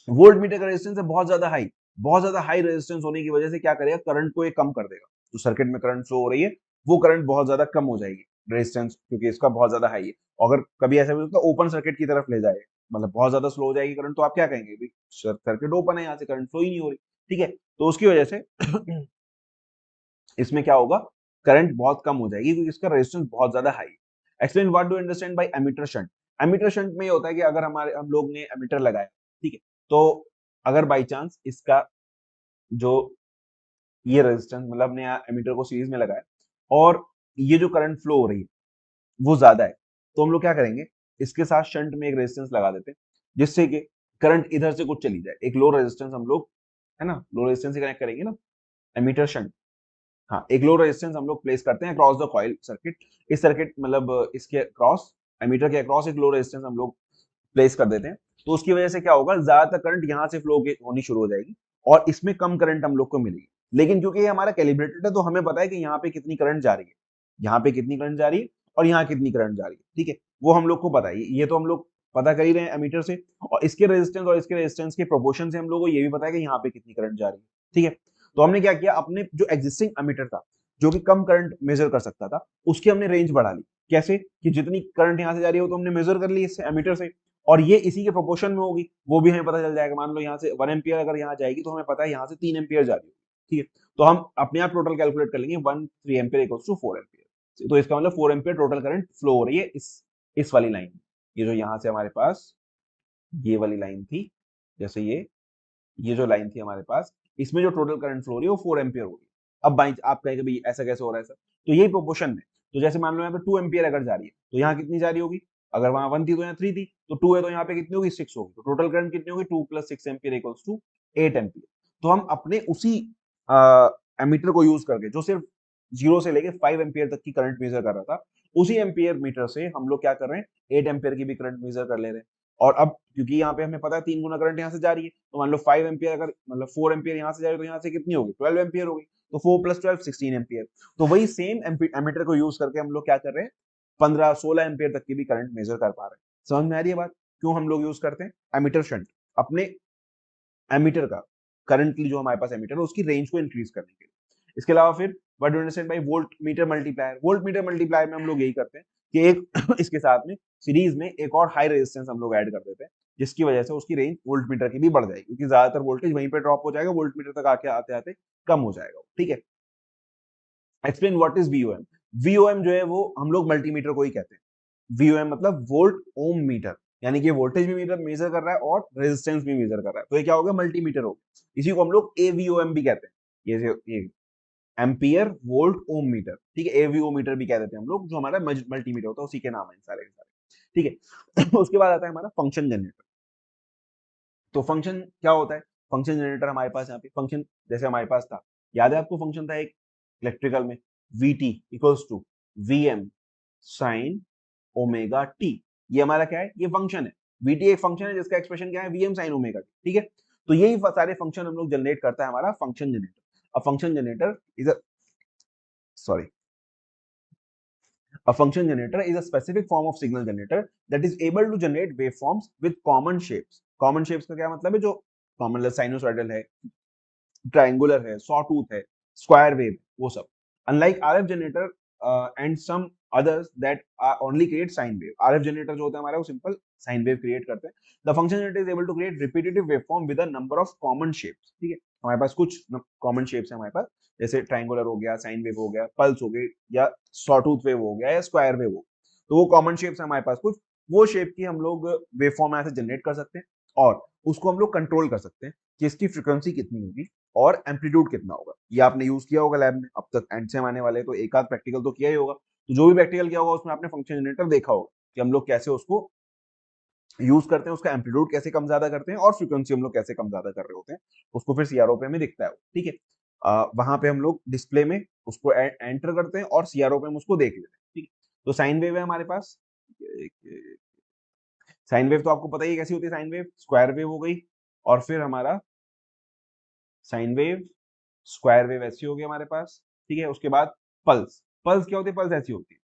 वोल्ट मीटर का रेजिस्टेंस है बहुत ज्यादा हाई रेजिस्टेंस होने की वजह से क्या करेगा, करंट को ये कम कर देगा। जो सर्किट में करंट फ्लो हो रही है वो करंट बहुत ज्यादा कम हो जाएगी, रेजिस्टेंस क्योंकि इसका बहुत ज्यादा हाई है। अगर कभी ऐसा भी होता है ओपन सर्किट की तरफ ले जाए, मतलब बहुत ज्यादा स्लो हो जाएगी करंट, तो आप क्या कहेंगे, भाई सर्किट ओपन है, यहाँ से करंट फ्लो ही नहीं हो रही, ठीक है। तो उसकी वजह से इसमें क्या होगा, करंट बहुत कम हो जाएगी क्योंकि इसका रेजिस्टेंस बहुत ज्यादा हाई है। Explain what do understand by ammeter shunt. Ammeter shunt में ये होता है कि अगर हम लोग ने एमीटर लगाया, ठीक है, तो अगर बाई चांस इसका जो ये रेजिस्टेंस, मतलब हमने यहाँ एमीटर को सीरीज में लगाया और ये जो करंट फ्लो हो रही है वो ज्यादा है, तो हम लोग क्या करेंगे, इसके साथ शंट में एक रेजिस्टेंस लगा देते हैं जिससे कि करंट इधर से कुछ चली जाए। एक लो रेजिस्टेंस हम लोग, है ना, लो रेजिस्टेंस से कनेक्ट करेंगे ना, एमीटर शंट। हाँ, एक लो रेजिस्टेंस हम लोग प्लेस करते हैं अक्रॉस द कॉइल सर्किट। इस सर्किट मतलब इसके अक्रॉस, एमीटर के अक्रॉस एक लो रेजिस्टेंस हम लोग प्लेस कर देते हैं। तो उसकी वजह से क्या होगा, ज्यादातर करंट यहाँ से फ्लो होनी शुरू हो जाएगी और इसमें कम करंट हम लोग को मिलेगी। लेकिन क्योंकि ये हमारा कैलिब्रेटेड है तो हमें पता है कि यहाँ पे कितनी करंट जा रही है, यहाँ पे कितनी करंट जा रही है और यहाँ कितनी करंट जा रही है, ठीक है, वो हम लोग को पता है। ये तो हम लोग पता कर ही रहे हैं एमीटर से, और इसके रेजिस्टेंस के प्रोपोर्शन से हम लोग को ये भी पता है कि यहाँ पे कितनी करंट जा रही है, ठीक है। तो हमने क्या किया, अपने जो एग्जिस्टिंग एमीटर था जो कि कम करंट मेजर कर सकता था, उसकी हमने रेंज बढ़ा ली। कैसे कि जितनी करंट यहाँ से जा रही हो तो हमने मेजर कर ली इससे एमीटर से, और ये इसी के प्रोपोर्शन में होगी, वो भी हमें पता चल जाएगा। मान लो यहाँ से 1 एम्पियर अगर यहाँ जाएगी तो हमें पता है यहाँ से 3 एम्पियर जा रही है, ठीक है। तो हम अपने आप टोटल कैलकुलेट कर लेंगे 3 एम्पियर इक्वल्स टू 4 एम्पियर। तो इसका मतलब 4 एम्पियर टोटल करंट फ्लो हो रही है इस वाली लाइन, ये जो यहाँ से हमारे पास ये वाली लाइन थी, जैसे ये जो लाइन थी हमारे पास, इसमें जो टोटल करंट फ्लो हो रही है वो 4 एम्पियर हो रही है। अब भाई आप कहेंगे भाई ऐसा कैसे हो रहा है सर, तो यही प्रोपोर्शन में, तो जैसे मान लो यहाँ पे 2 एम्पियर अगर जा रही है तो यहाँ कितनी जा रही होगी, अगर वहां 1 थी तो यहाँ 3 थी, तो 2 है तो यहाँ पे कितनी होगी, 6 होगी। तो टोटल करंट कितनी होगी, 2 + 6 एम्पियर इक्वल्स टू 8 एम्पियर। तो हम अपने उसी एमीटर को यूज करके जो सिर्फ 0 से लेके 5 एम्पियर तक की करंट मेजर कर रहा था, उसी एम्पियर मीटर से हम लोग क्या कर रहे हैं, 8 एम्पियर की भी करंट मेजर कर ले रहे हैं। और अब क्योंकि यहाँ पे हमें पता है 3 गुना करंट यहाँ से जा रही है, तो मान लो 5 एम्पियर अगर मतलब 4 एम्पियर यहाँ से जा रही है तो यहाँ से कितनी होगी, 12 एम्पियर होगी। तो 4 + 12 16 एम्पियर। तो वही सेम एमीटर को यूज करके हम लोग क्या कर रहे हैं, 15-16 एम्पियर तक की भी करंट मेजर कर पा रहे हैं। समझ में आ रही है बात, क्यों हम लोग यूज करते हैं एमीटर शंट, अपने एमीटर का, करंटली जो हमारे पास एमीटर है उसकी रेंज को इंक्रीज करने के लिए। इसके अलावा फिर what do understand bye volt meter multiplier. Volt meter multiplier में हम लोग यही करते हैं कि एक इसके साथ में सीरीज में एक और हाई रेजिस्टेंस हम लोग ऐड कर देते हैं, जिसकी वजह से उसकी रेंज वोल्ट मीटर की भी बढ़ जाएगी, क्योंकि ज्यादातर वोल्टेज वहीं पे ड्रॉप हो जाएगा, वोल्ट मीटर तक आके आते आते कम हो जाएगा, ठीक है। Explain what is VOM. VOM जो है वो हम लोग मल्टीमीटर को ही कहते हैं। वीओएम मतलब वोल्ट ओम मीटर, यानी कि वोल्टेज भी मीटर मेजर कर रहा है और रेजिस्टेंस भी मेजर कर रहा है, तो ये क्या हो गया, मल्टीमीटर हो गया। इसी को हम लोग एवीओएम भी कहते हैं, ये एम्पियर वोल्ट ओम मीटर, ठीक है, एवीओ मीटर भी कह देते हैं हम लोग, जो हमारा मल्टीमीटर होता है उसी के नाम है सारे के सारे, ठीक है। उसके बाद आता है हमारा फंक्शन जनरेटर। तो फंक्शन क्या होता है, फंक्शन जनरेटर हमारे पास यहाँ पे फंक्शन जैसे हमारे पास था, याद है आपको, फंक्शन था एक इलेक्ट्रिकल में, V T equals to V M sine omega T. ये हमारा क्या है, ये फंक्शन है। वी टी एक फंक्शन है जिसका एक्सप्रेशन क्या है, V M sine omega T, ठीक है। तो यही सारे फंक्शन हम लोग जनरेट करता है हमारा function generator. A function generator is a sorry A function generator is a specific form of signal generator that is able to generate waveforms with common shapes. Common shapes का क्या मतलब है, जो कॉमन साइनोसॉइडल है, triangular है, sawtooth है, square wave, वो सब। Unlike RF generator and some others that only create sine wave. RF generator जो होता है हमारा वो सिंपल साइन वेव क्रिएट करते हैं। The function generator is able to create repetitive waveform with a number of common shapes. ठीक है, हमारे पास कुछ कॉमन शेप्स है हमारे पास, जैसे ट्राइंगुलर हो गया, साइन वेव हो गया, पल्स हो गई, या सॉटूथ वेव हो गया, या स्क्वायर वेव हो गया। तो वो कॉमन शेप्स है हमारे पास कुछ, वो शेप की हम लोग वेवफॉर्म ऐसे जनरेट कर सकते हैं और उसको हम लोग कंट्रोल कर सकते हैं कि इसकी फ्रिक्वेंसी कितनी होगी और एम्पलीट्यूड कितना होगा। ये आपने यूज किया होगा लैब में, अब तक एंड से आने वाले तो एक आध प्रैक्टिकल तो किया ही होगा। तो जो भी प्रैक्टिकल किया होगा उसमें आपने फंक्शन जनरेटर देखा होगा कि हम लोग कैसे उसको यूज करते हैं, उसका एम्पलीट्यूड कैसे कम ज्यादा करते हैं और फ्रीक्वेंसी हम लोग कैसे कम ज्यादा कर रहे होते हैं, उसको फिर सीआरओ पे हमें दिखता है, ठीक है। वहां पे हम लोग डिस्प्ले में उसको एंटर करते हैं और सीआरओ पे हम उसको देख लेते हैं, ठीक है। तो साइन वेव है हमारे पास, साइन वेव तो आपको पता ही है कैसी होती है, साइन वेव स्क्वायर वेव हो गई, और फिर हमारा साइन वेव स्क्वायर वेव ऐसी होगी हमारे पास, ठीक है। उसके बाद पल्स, पल्स क्या होती है, पल्स ऐसी होती है,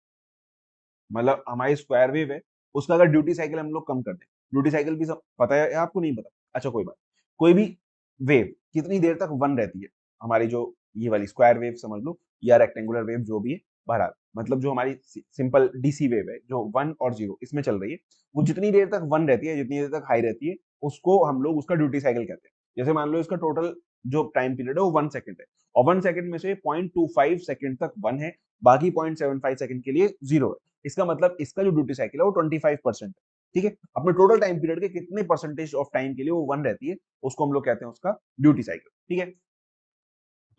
मतलब हमारी स्क्वायर वेव है, उसका अगर ड्यूटी साइकिल हम लोग कम कर दें, ड्यूटी साइकिल भी सब पता है आपको, नहीं पता, अच्छा कोई बात, कोई भी वेव कितनी देर तक वन रहती है, हमारी जो ये वाली स्क्वायर वेव समझ लो या रेक्टेंगुलर वेव जो भी है, बहरहाल मतलब जो हमारी सिंपल डीसी वेव है जो 1 और 0 इसमें चल रही है, वो जितनी देर तक वन रहती है, जितनी देर तक हाई रहती है, उसको हम लोग उसका ड्यूटी साइकिल कहते हैं। जैसे मान लो इसका टोटल जो टाइम पीरियड है वो 1 सेकंड है, और 1 सेकंड में से 0.25 सेकंड तक वन है, बाकी 0.75 सेकंड के लिए 0 है। इसका मतलब इसका जो ड्यूटी साइकिल है वो 25% है, ठीक है। अपने टोटल टाइम पीरियड के कितने परसेंटेज ऑफ टाइम के लिए वो वन रहती है, उसको हम लोग कहते हैं उसका ड्यूटी साइकिल, ठीक है।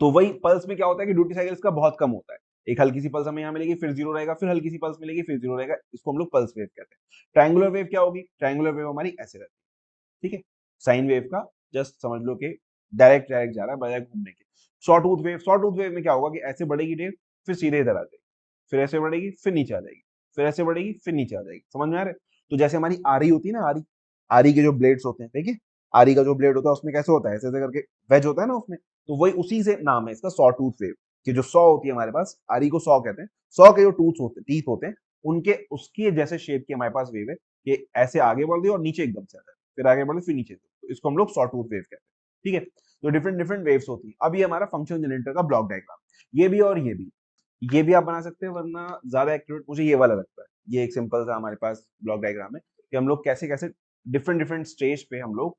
तो वही पल्स में क्या होता है कि ड्यूटी साइकिल इसका बहुत कम होता है, एक हल्की सी पल्स हमें यहाँ मिलेगी, फिर 0 रहेगा, फिर हल्की सी पल्स मिलेगी, फिर 0 रहेगा, इसको हम लोग पल्स वेव कहते हैं। ट्रायंगुलर वेव क्या होगी, ट्रायंगुलर वेव हमारी ऐसे रहती है, ठीक है, साइन वेव का जस्ट समझ लो कि डायरेक्ट डायरेक्ट जा रहा है बजाय घूमने के। शॉर्ट टूथ वेव में क्या होगा कि ऐसे बढ़ेगी वेव, फिर सीधे इधर आ जाएगी, फिर ऐसे बढ़ेगी, फिर नीचे आ जाएगी, फिर ऐसे बढ़ेगी, फिर नीचे आ जाएगी, समझ में आ रहा है। तो जैसे हमारी आरी होती है ना, आरी, आरी के जो ब्लेड्स होते हैं, देखिए आरी का जो ब्लेड होता है उसमें कैसे होता है, ऐसे ऐसे करके वेज होता है ना उसमें, तो वही उसी से नाम है इसका सॉ टूथ वेव, कि जो सॉ होती है हमारे पास, आरी को सॉ कहते हैं, सॉ के जो टूथ होते टीथ होते हैं, उनके उसके जैसे शेप की हमारे पास वेव है, कि ऐसे आगे बढ़ रही है और नीचे एकदम से आ जाए, फिर आगे बढ़े फिर नीचे, तो इसको हम लोग सॉ टूथ वेव कहते हैं, ठीक है। तो डिफरेंट डिफरेंट वेव्स होती है। अब ये हमारा फंक्शन जनरेटर का ब्लॉक डायग्राम, ये भी और ये भी आप बना सकते हैं, वरना ज्यादा एक्यूरेट मुझे ये वाला लगता है। ये एक सिंपल सा हमारे पास ब्लॉक डायग्राम है कि हम लोग कैसे कैसे डिफरेंट डिफरेंट स्टेज पे हम लोग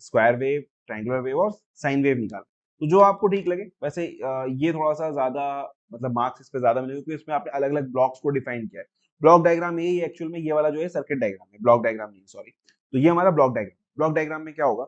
स्क्वायर वेव, ट्रायंगुलर वेव और साइन वेव निकाल, तो जो आपको ठीक लगे वैसे। ये थोड़ा सा ज्यादा मतलब मार्क्स इस पे ज्यादा मिलेंगे क्योंकि इसमें आपने अलग अलग ब्लॉक्स को डिफाइन किया है। ब्लॉक डायग्राम यही एक्चुअल में, ये वाला जो है सर्किट डायग्राम है, ब्लॉक डायग्राम नहीं, सॉरी। तो ये हमारा ब्लॉक डायग्राम, ब्लॉक डायग्राम में क्या होगा,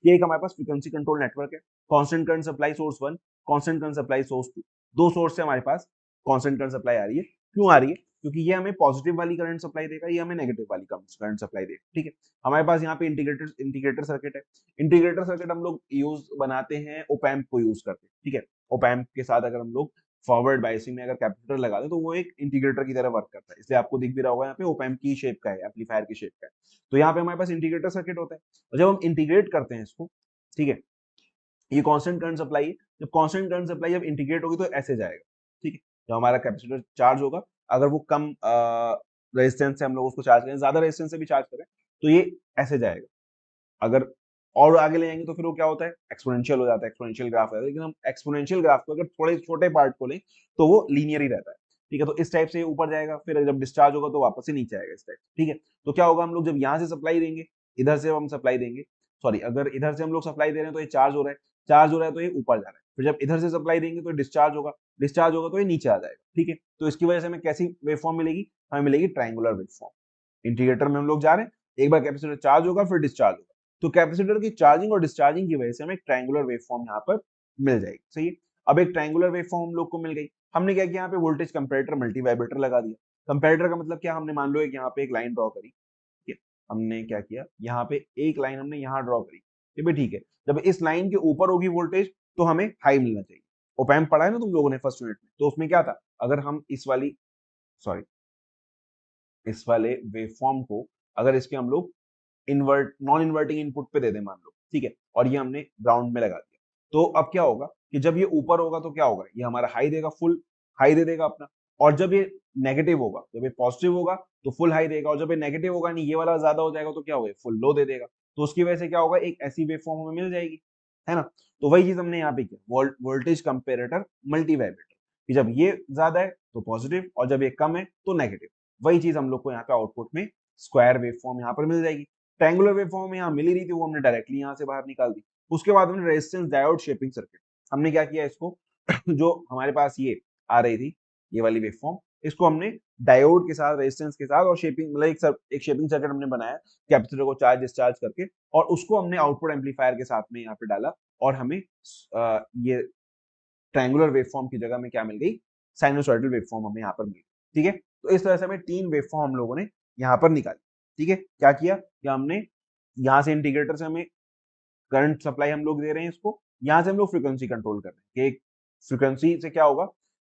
ये एक हमारे पास फ्रीक्वेंसी कंट्रोल नेटवर्क है, constant current supply source 1, constant current supply source 2, दो सोर्स से हमारे पास कांस्टेंट करंट सप्लाई आ रही है। क्यों आ रही है, क्योंकि ये हमें पॉजिटिव वाली करंट सप्लाई देगा, ये हमें नेगेटिव वाली करंट सप्लाई देगा, ठीक है। हमारे पास यहाँ पे इंटीग्रेटर सर्किट है, इंटीग्रेटर सर्किट हम लोग यूज बनाते हैं ओपैम्प को यूज करते हैं, ठीक है। ओपैम्प के साथ अगर हम लोग फॉरवर्ड बायसिंग में अगर कैपेसिटर लगा दें तो वो एक इंटीग्रेटर की तरह वर्क करता है, इसलिए आपको दिख भी रहा होगा यहाँ पे ओपैम्प की शेप का है, एम्पलीफायर की शेप का है। तो यहाँ पे हमारे पास इंटीग्रेटर सर्किट होता है, और जब हम इंटीग्रेट करते हैं इसको, ठीक है, ये कांस्टेंट करंट सप्लाई है, जब कांस्टेंट करंट सप्लाई जब इंटीग्रेट होगी तो ऐसे जाएगा, ठीक है। जब हमारा कैपेसिटर चार्ज होगा, अगर वो कम रेजिस्टेंस से हम लोग उसको चार्ज करें, ज्यादा रेजिस्टेंस से भी चार्ज करें, तो ये ऐसे जाएगा। अगर और आगे ले जाएंगे तो फिर वो क्या होता है, एक्सपोनेंशियल हो जाता है, एक्सपोनेंशियल ग्राफ है। लेकिन हम एक्सपोनेंशियल ग्राफ को अगर थोड़े छोटे पार्ट को लें तो वो लीनियर ही रहता है, ठीक है। तो इस टाइप से ऊपर जाएगा, फिर जब डिस्चार्ज होगा तो वापस से नीचे आएगा, इस टाइप, ठीक है। तो क्या होगा, हम लोग जब यहाँ से सप्लाई देंगे, इधर से हम सप्लाई देंगे, सॉरी, अगर इधर से हम लोग सप्लाई दे रहे हैं तो ये चार्ज हो रहा है, चार्ज हो रहा है तो ये ऊपर जा रहा है, फिर जब इधर से सप्लाई देंगे तो डिस्चार्ज होगा, डिस्चार्ज होगा तो ये नीचे आ जाएगा, ठीक है। तो इसकी वजह से हमें कैसी वेवफॉर्म मिलेगी, हमें मिलेगी ट्रायंगुलर वेवफॉर्म। इंटीग्रेटर में हम लोग जा रहे हैं, एक बार कैपेसिटर चार्ज होगा फिर डिस्चार्ज होगा, तो कैपेसिटर की चार्जिंग और डिस्चार्जिंग की वजह से हमें एक ट्रायंगुलर वेवफॉर्म यहाँ पर मिल जाएगी, सही है। अब एक ट्रायंगुलर वेवफॉर्म हम लोग को मिल गई, हमने क्या किया, यहाँ पे वोल्टेज कंपैरेटर मल्टी वाइब्रेटर लगा दिया। कंपैरेटर का मतलब क्या, हमने मान लो एक यहाँ पे एक लाइन ड्रॉ करी, ठीक है, हमने क्या किया, यहाँ पे एक लाइन हमने यहाँ ड्रॉ करी, ये भी ठीक है। जब इस लाइन के ऊपर होगी वोल्टेज तो हमें हाई मिलना चाहिए। ओपैम्प पढ़ा है ना तुम लोगों ने फर्स्ट यूनिट में, तो उसमें क्या था, अगर हम इस वाली, सॉरी, इस वाले वेवफॉर्म को अगर इसके हम लोग इन्वर्ट नॉन इन्वर्टिंग इनपुट पे दे दें मान लो, ठीक है, और ये हमने ग्राउंड में लगा दिया, तो अब क्या होगा कि जब ये ऊपर होगा तो क्या होगा, ये हमारा हाई देगा, फुल हाई दे देगा अपना, और जब ये नेगेटिव होगा, जब ये पॉजिटिव होगा तो फुल हाई देगा, और जब ये नेगेटिव होगा नहीं, ये वाला ज्यादा हो जाएगा तो क्या होगा, फुल लो दे देगा। तो उसकी वजह से क्या होगा, एक ऐसी वेव फॉर्म हमें मिल जाएगी, है ना। तो वही चीज हमने यहाँ पे किया, वोल्टेज कंपेरेटर मल्टी वाइब्रेटर, कि जब ये ज्यादा है तो पॉजिटिव और जब ये कम है तो नेगेटिव। वही चीज हम लोग को यहाँ पे आउटपुट में स्क्वायर वेव फॉर्म यहाँ पर मिल जाएगी। ट्रायंगुलर वेव फॉर्म यहाँ मिल ही रही थी, वो हमने डायरेक्टली यहाँ से बाहर निकाल दी। उसके बाद हमने रेजिस्टेंस डायोड शेपिंग सर्किट, हमने क्या किया इसको जो हमारे पास ये आ रही थी, ये वाली वेव फॉर्म, इसको हमने डायोड के साथ, रेजिस्टेंस के साथ और शेपिंग, मतलब एक शेपिंग सर्किट हमने बनाया कैपेसिटर को चार्ज डिस्चार्ज करके, और उसको हमने आउटपुट एम्पलीफायर के साथ में यहाँ पे डाला, और हमें ये ट्रायंगुलर वेवफॉर्म की जगह में क्या मिल गई, साइनोसॉइडल वेवफॉर्म हमें यहाँ पर मिल गई, ठीक है। तो इस तरह से हमें तीन वेवफॉर्म हम लोगों ने यहाँ पर निकाली, ठीक है। क्या किया कि हमने यहाँ से इंटीग्रेटर से हमें करंट सप्लाई हम लोग दे रहे हैं इसको, यहाँ से हम लोग फ्रीक्वेंसी कंट्रोल कर रहे हैं कि फ्रीक्वेंसी से क्या होगा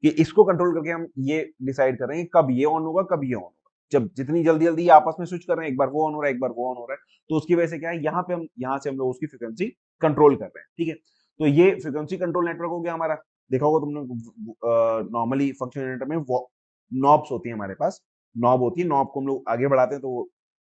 कि इसको कंट्रोल करके हम ये डिसाइड कर रहे हैं कि कब ये ऑन होगा कब ये ऑन होगा। जब जितनी जल्दी जल्दी ये आपस में स्विच कर रहे हैं, एक बार वो ऑन हो रहा है एक बार वो ऑन हो रहा है, तो उसकी वजह से क्या है, यहाँ पे हम यहाँ से हम लोग उसकी फ्रीक्वेंसी कंट्रोल कर रहे हैं, ठीक है। तो ये फ्रीक्वेंसी कंट्रोल नेटवर्क हो गया हमारा। देखा होगा तुमने नॉर्मली फंक्शन जनरेटर में वो नॉब्स होती है हमारे पास, नॉब होती है, नॉब को हम लोग आगे बढ़ाते हैं तो वो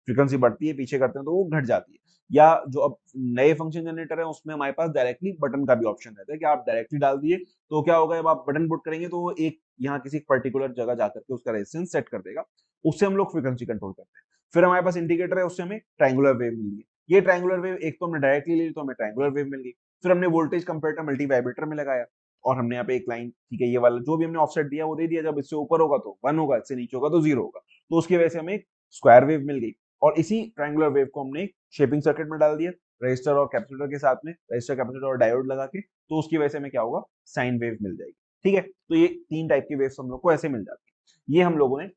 फ्रीक्वेंसी बढ़ती है, पीछे करते हैं तो वो घट जाती है। या जो अब नए फंक्शन जनरेटर है उसमें हमारे पास डायरेक्टली बटन का भी ऑप्शन रहता है कि आप डायरेक्टली डाल दिए तो क्या होगा, जब आप बटन पुट करेंगे तो वो एक यहाँ किसी पर्टिकुलर जगह जाकर के उसका रेजिस्टेंस सेट कर देगा, उससे हम लोग फ्रीक्वेंसी कंट्रोल करते हैं। फिर हमारे पास इंडिकेटर है, उससे हमें ट्रायंगुलर वेव मिल गई। ये ट्रायंगुलर वेव एक तो हमने डायरेक्टली ली तो हमें ट्रायंगुलर वेव मिल गई। फिर हमने वोल्टेज कंपेरेटर मल्टी वाइब्रेटर में लगाया और हमने यहाँ पे एक लाइन, ठीक है, ये वाला जो भी हमने ऑफसेट दिया वो दे दिया, जब इससे ऊपर होगा तो 1 होगा, इससे नीचे होगा तो 0 होगा, तो उसकी वजह से हमें एक स्क्वायर वेव मिल गई। और इसी ट्रायंगुलर वेव को हमने शेपिंग सर्किट में डाल दिया रजिस्टर और कैपेसिटर के साथ में, रजिस्टर कैपेसिटर और डायोड लगा के, तो उसकी वजह से हमें क्या होगा, साइन वेव मिल जाएगी। ठीक है, तो ये 3 टाइप की वेव्स हम लोग को ऐसे मिल जाती है। ये हम लोगों ने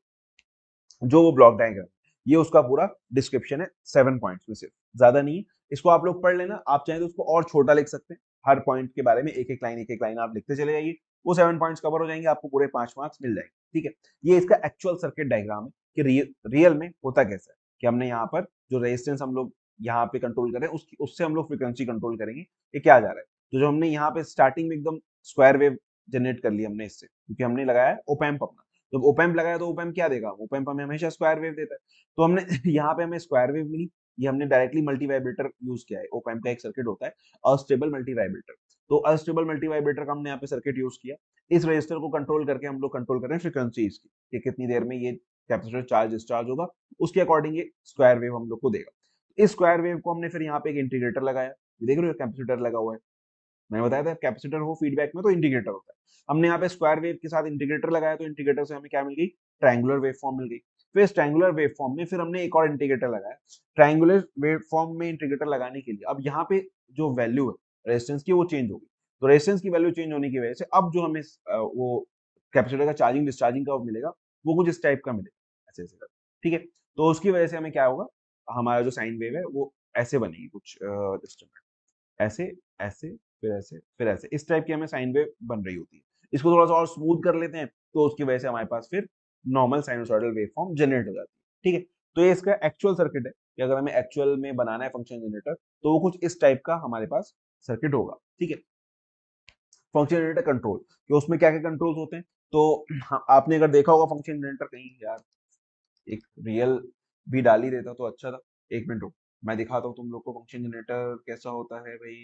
जो वो ब्लॉक डायग्राम, ये उसका पूरा डिस्क्रिप्शन है 7 पॉइंट्स में, सिर्फ, ज्यादा नहीं है। इसको आप लोग पढ़ लेना, आप चाहें तो उसको और छोटा लिख सकते हैं, हर पॉइंट के बारे में एक एक लाइन आप लिखते चले जाइए, वो 7 पॉइंट्स कवर हो जाएंगे, आपको पूरे 5 मार्क्स मिल जाएंगे। ठीक है, ये इसका एक्चुअल सर्किट डायग्राम है कि रियल में होता कैसा है, कि हमने यहाँ पर जो रेजिस्टेंस हम लोग यहाँ पे कंट्रोल करें उससे हम लोग फ्रीक्वेंसी कंट्रोल करेंगे, ये क्या जा रहा है। तो जो हमने यहाँ पे स्टार्टिंग में एकदम स्क्वायर वेव जनरेट कर ली हमने इससे, क्योंकि हमने लगाया है ओपैम्प अपना, जब ओपैम्प लगाया तो ओपैम्प क्या देगा, ओपैम्प हमें हमेशा स्क्वायर वेव देता है। तो हमने यहाँ पे हमें स्क्वायर वेव मिली, ये हमने डायरेक्टली मल्टी वाइब्रेटर यूज किया है। ओपैम्प का एक सर्किट होता है अस्टेबल मल्टी वाइब्रेटर, तो अस्टेबल मल्टी वाइब्रेटर का हमने यहाँ पे सर्किट यूज किया। इस रजिस्टर को कंट्रोल करके हम लोग कंट्रोल कर रहे हैं फ्रीक्वेंसी इसकी, कि कितनी देर में ये कैपेसिटर चार्ज डिस्चार्ज होगा, उसके अकॉर्डिंग ये स्क्वायर वेव हम लोग को देगा। इस स्क्वायर वेव को हमने फिर यहाँ पे एक इंटीग्रेटर लगाया, ये देख रहे हो कैपेसिटर लगा हुआ है, मैंने बताया था कैपेसिटर हो फीडबैक में तो इंडिकेटर होता है। हमने यहाँ पे स्क्वायर वेव के साथ इंटीग्रेटर लगाया, तो इंटीग्रेटर से हमें क्या मिल गई, ट्रायंगुलर वेव फॉर्म मिल गई। फिर इस ट्रायंगुलर वेव फॉर्म में फिर हमने एक और इंटीग्रेटर लगाया। ट्रायंगुलर वेव फॉर्म में इंटीग्रेटर लगाने के लिए अब यहाँ पे जो वैल्यू है रेजिस्टेंस की वो चेंज होगी, तो रेजिस्टेंस की वैल्यू चेंज होने की वजह से अब जो हमें वो कैपेसिटर का चार्जिंग डिस्चार्जिंग कर्व मिलेगा वो कुछ इस टाइप का मिलेगा, ऐसे ऐसे करके। ठीक है, तो उसकी वजह से हमें क्या होगा, हमारा जो साइन वेव है वो ऐसे बनेगी कुछ, ऐसे, ऐसे, फिर ऐसे, फिर ऐसे, इस टाइप की हमें साइन वेव बन रही होती है। इसको थोड़ा सा और स्मूथ कर लेते हैं तो उसकी वजह से हमारे पास फिर normal sinusoidal wave form generate हो जाती है। ठीक है, तो ये इसका एक्चुअल सर्किट है कि अगर हमें एक्चुअल में बनाना है फंक्शन जनरेटर तो वो कुछ इस टाइप का हमारे पास सर्किट होगा। ठीक है, फंक्शन जनरेटर कंट्रोल, कि उसमें क्या क्या कंट्रोल्स होते हैं। तो आपने अगर देखा होगा फंक्शन जनरेटर कहीं, यार एक रियल भी डाल ही देता तो अच्छा था। एक मिनट रुको, मैं दिखाता हूँ तुम लोग को फंक्शन जनरेटर कैसा होता है भाई।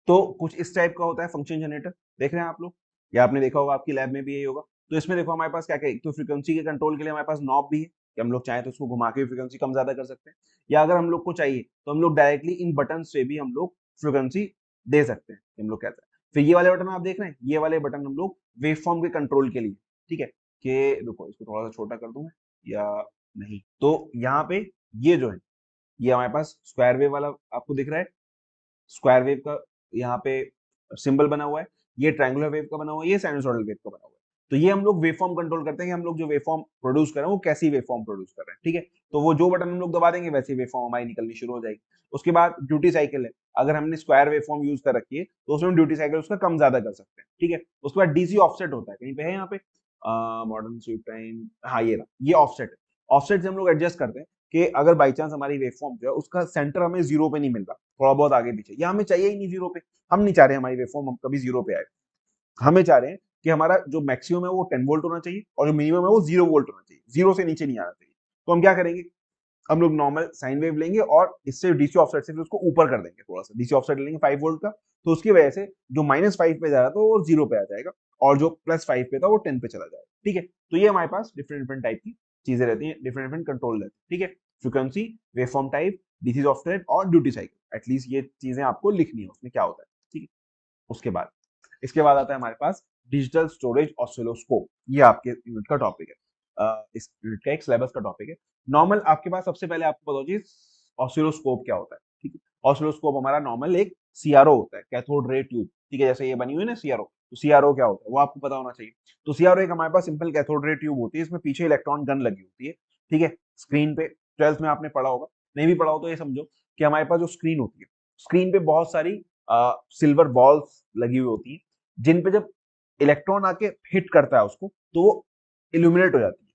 तो कुछ इस टाइप का होता है फंक्शन जनरेटर, देख रहे हैं आप लोग, या आपने देखा होगा आपकी लैब में भी यही होगा। तो इसमें देखो हमारे पास क्या क्या है, तो फ्रीक्वेंसी के कंट्रोल के लिए हमारे पास नॉब भी है कि हम लोग चाहें तो उसको घुमा के फ्रीक्वेंसी कम ज्यादा कर सकते हैं, या अगर हम लोग को चाहिए तो हम लोग डायरेक्टली इन बटन से भी हम लोग फ्रीक्वेंसी दे सकते हैं, हम लोग कहते हैं। फिर ये वाले बटन आप देख रहे हैं, ये वाले बटन हम लोग वेव फॉर्म के कंट्रोल के लिए, ठीक है, कि रुको इसको थोड़ा सा छोटा कर दूं मैं, या नहीं, तो यहाँ पे ये जो है, ये हमारे पास स्क्वायर वेव वाला आपको दिख रहा है, स्क्वायर वेव का यहाँ पे सिंबल बना हुआ है, ये ट्रायंगुलर वेव का बना हुआ है, ये साइनसॉइडल वेव का बना हुआ है। तो ये हम लोग वेवफॉर्म कंट्रोल करते हैं कि हम लोग जो वेवफॉर्म प्रोड्यूस कर रहे हैं वो कैसी वेवफॉर्म प्रोड्यूस कर रहे हैं। ठीक है, तो वो जो बटन हम लोग दबा देंगे वैसी वेवफॉर्म हमारी निकलनी शुरू हो जाएगी। उसके बाद ड्यूटी साइकिल है, अगर हमने स्क्वायर वेवफॉर्म यूज कर रखी है तो उसमें ड्यूटी साइकिल उसका कम ज्यादा कर सकते हैं। ठीक है, उसके बाद डीसी ऑफसेट होता है, कहीं पे है यहाँ पे मॉडर्न स्वीप टाइम, हाँ ये रहा, ये ऑफसेट है। ऑफसेट से हम लोग एडजस्ट करते हैं कि अगर बाई चांस हमारी वेवफॉर्म जो है उसका सेंटर हमें जीरो पे नहीं मिल रहा, थोड़ा बहुत आगे पीछे, या हमें चाहिए ही नहीं जीरो पे, हम नहीं चाह रहे हमारी वेवफॉर्म हम कभी जीरो पे आए, हमें चाह रहे हैं कि हमारा जो मैक्सिमम है वो 10 वोल्ट होना चाहिए और जो मिनिमम है वो 0 वोल्ट होना चाहिए, जीरो से नीचे नहीं आना चाहिए। तो हम क्या करेंगे, हम लोग नॉर्मल साइन वेव लेंगे और इससे डीसी ऑफसेट से उसको ऊपर कर देंगे, थोड़ा सा डीसी ऑफसेट लेंगे 5 वोल्ट का, तो उसकी वजह से जो -5 पे जा रहा था वो 0 पे आ जाएगा और जो +5 पे था वो 10 पे चला जाएगा। ठीक है, तो ये हमारे पास डिफरेंट डिफरेंट टाइप की चीजें रहती हैं, डिफरेंट डिफरेंट कंट्रोल रहते हैं। ठीक है, frequency, waveform type, DC offset और ड्यूटी साइकिल, एटलीस्ट ये चीजें आपको लिखनी है उसमें क्या होता है। ठीक है, उसके बाद इसके बाद आता है हमारे पास डिजिटल स्टोरेज ऑसिलोस्कोप, ये आपके यूनिट का टॉपिक है, इस यूनिट का एक सिलेबस का टॉपिक है। नॉर्मल आपके पास सबसे पहले आपको पता होगी ऑसिलोस्कोप क्या होता है। ठीक है, ऑसिलोस्कोप हमारा नॉर्मल एक सीआरओ होता है, कैथोड रे ट्यूब। ठीक है, जैसे ये बनी हुई है ना सीआरओ, तो सीआरओ क्या होता है वो आपको पता होना चाहिए। तो सीआरओ एक हमारे पास सिंपल कैथोड रे ट्यूब होती है, इसमें पीछे इलेक्ट्रॉन गन लगी होती है। ठीक है, स्क्रीन पे 12th में आपने पढ़ा होगा, नहीं भी पढ़ा हो तो ये समझो कि हमारे पास जो स्क्रीन होती है, स्क्रीन पे बहुत सारी सिल्वर बॉल्स लगी हुई होती है, जिन पे जब इलेक्ट्रॉन आके हिट करता है उसको तो वो इल्यूमिनेट हो जाती है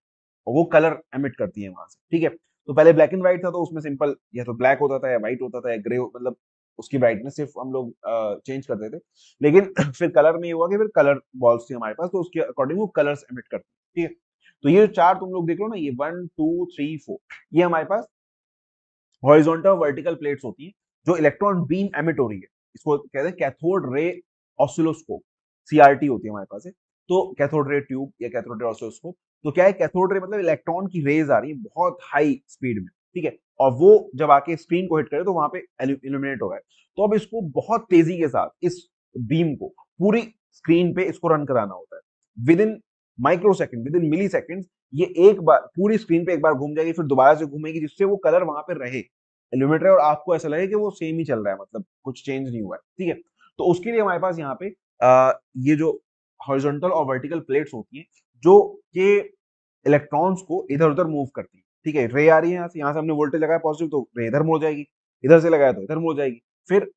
और वो कलर एमिट करती है वहां से। ठीक है, तो पहले ब्लैक एंड व्हाइट था तो उसमें सिंपल या तो ब्लैक होता था या व्हाइट होता था या ग्रे, मतलब उसकी ब्राइटनेस सिर्फ हम लोग चेंज करते थे। लेकिन फिर कलर में ये हुआ कि फिर कलर बॉल्स थी हमारे पास, तो उसके अकॉर्डिंग वो कलर्स एमिट करती है। ठीक है, तो ये जो चार तुम लोग देख लो ना, ये 1 2 3 4, ये हमारे पास हॉरिजॉन्टल और वर्टिकल प्लेट्स होती हैं जो इलेक्ट्रॉन बीम एमिट हो रही है। इसको कहते हैं कैथोड रे ऑसिलोस्कोप, सीआरटी होती है हमारे पास है। तो कैथोड रे ट्यूब या कैथोड रे ऑसिलोस्कोप, तो क्या है, कैथोड रे मतलब इलेक्ट्रॉन की रेज आ रही है बहुत हाई स्पीड में, ठीक है, और वो जब आके स्क्रीन को हिट करे तो वहां पे इल्यूमिनेट हो रहा है। तो अब इसको बहुत तेजी के साथ इस बीम को पूरी स्क्रीन पे इसको रन कराना होता है within microsecond, within millisecond. ये एक बार पूरी स्क्रीन पे एक बार घूम जाएगी, फिर दोबारा से घूमेगी, जिससे वो कलर वहां पे रहे इल्यूमिनेटर, और आपको ऐसा लगे कि वो सेम ही चल रहा है, मतलब कुछ चेंज नहीं हुआ है। ठीक है, तो उसके लिए हमारे पास यहाँ पे ये जो हॉरिजॉन्टल और वर्टिकल प्लेट्स होती हैं जो कि इलेक्ट्रॉन्स को इधर उधर मूव करती है। ठीक है, रे आ रही है यहाँ से हमने वोल्टेज लगाया पॉजिटिव, तो रे इधर मुड़ जाएगी, इधर से लगाया तो इधर मुड़ जाएगी। फिर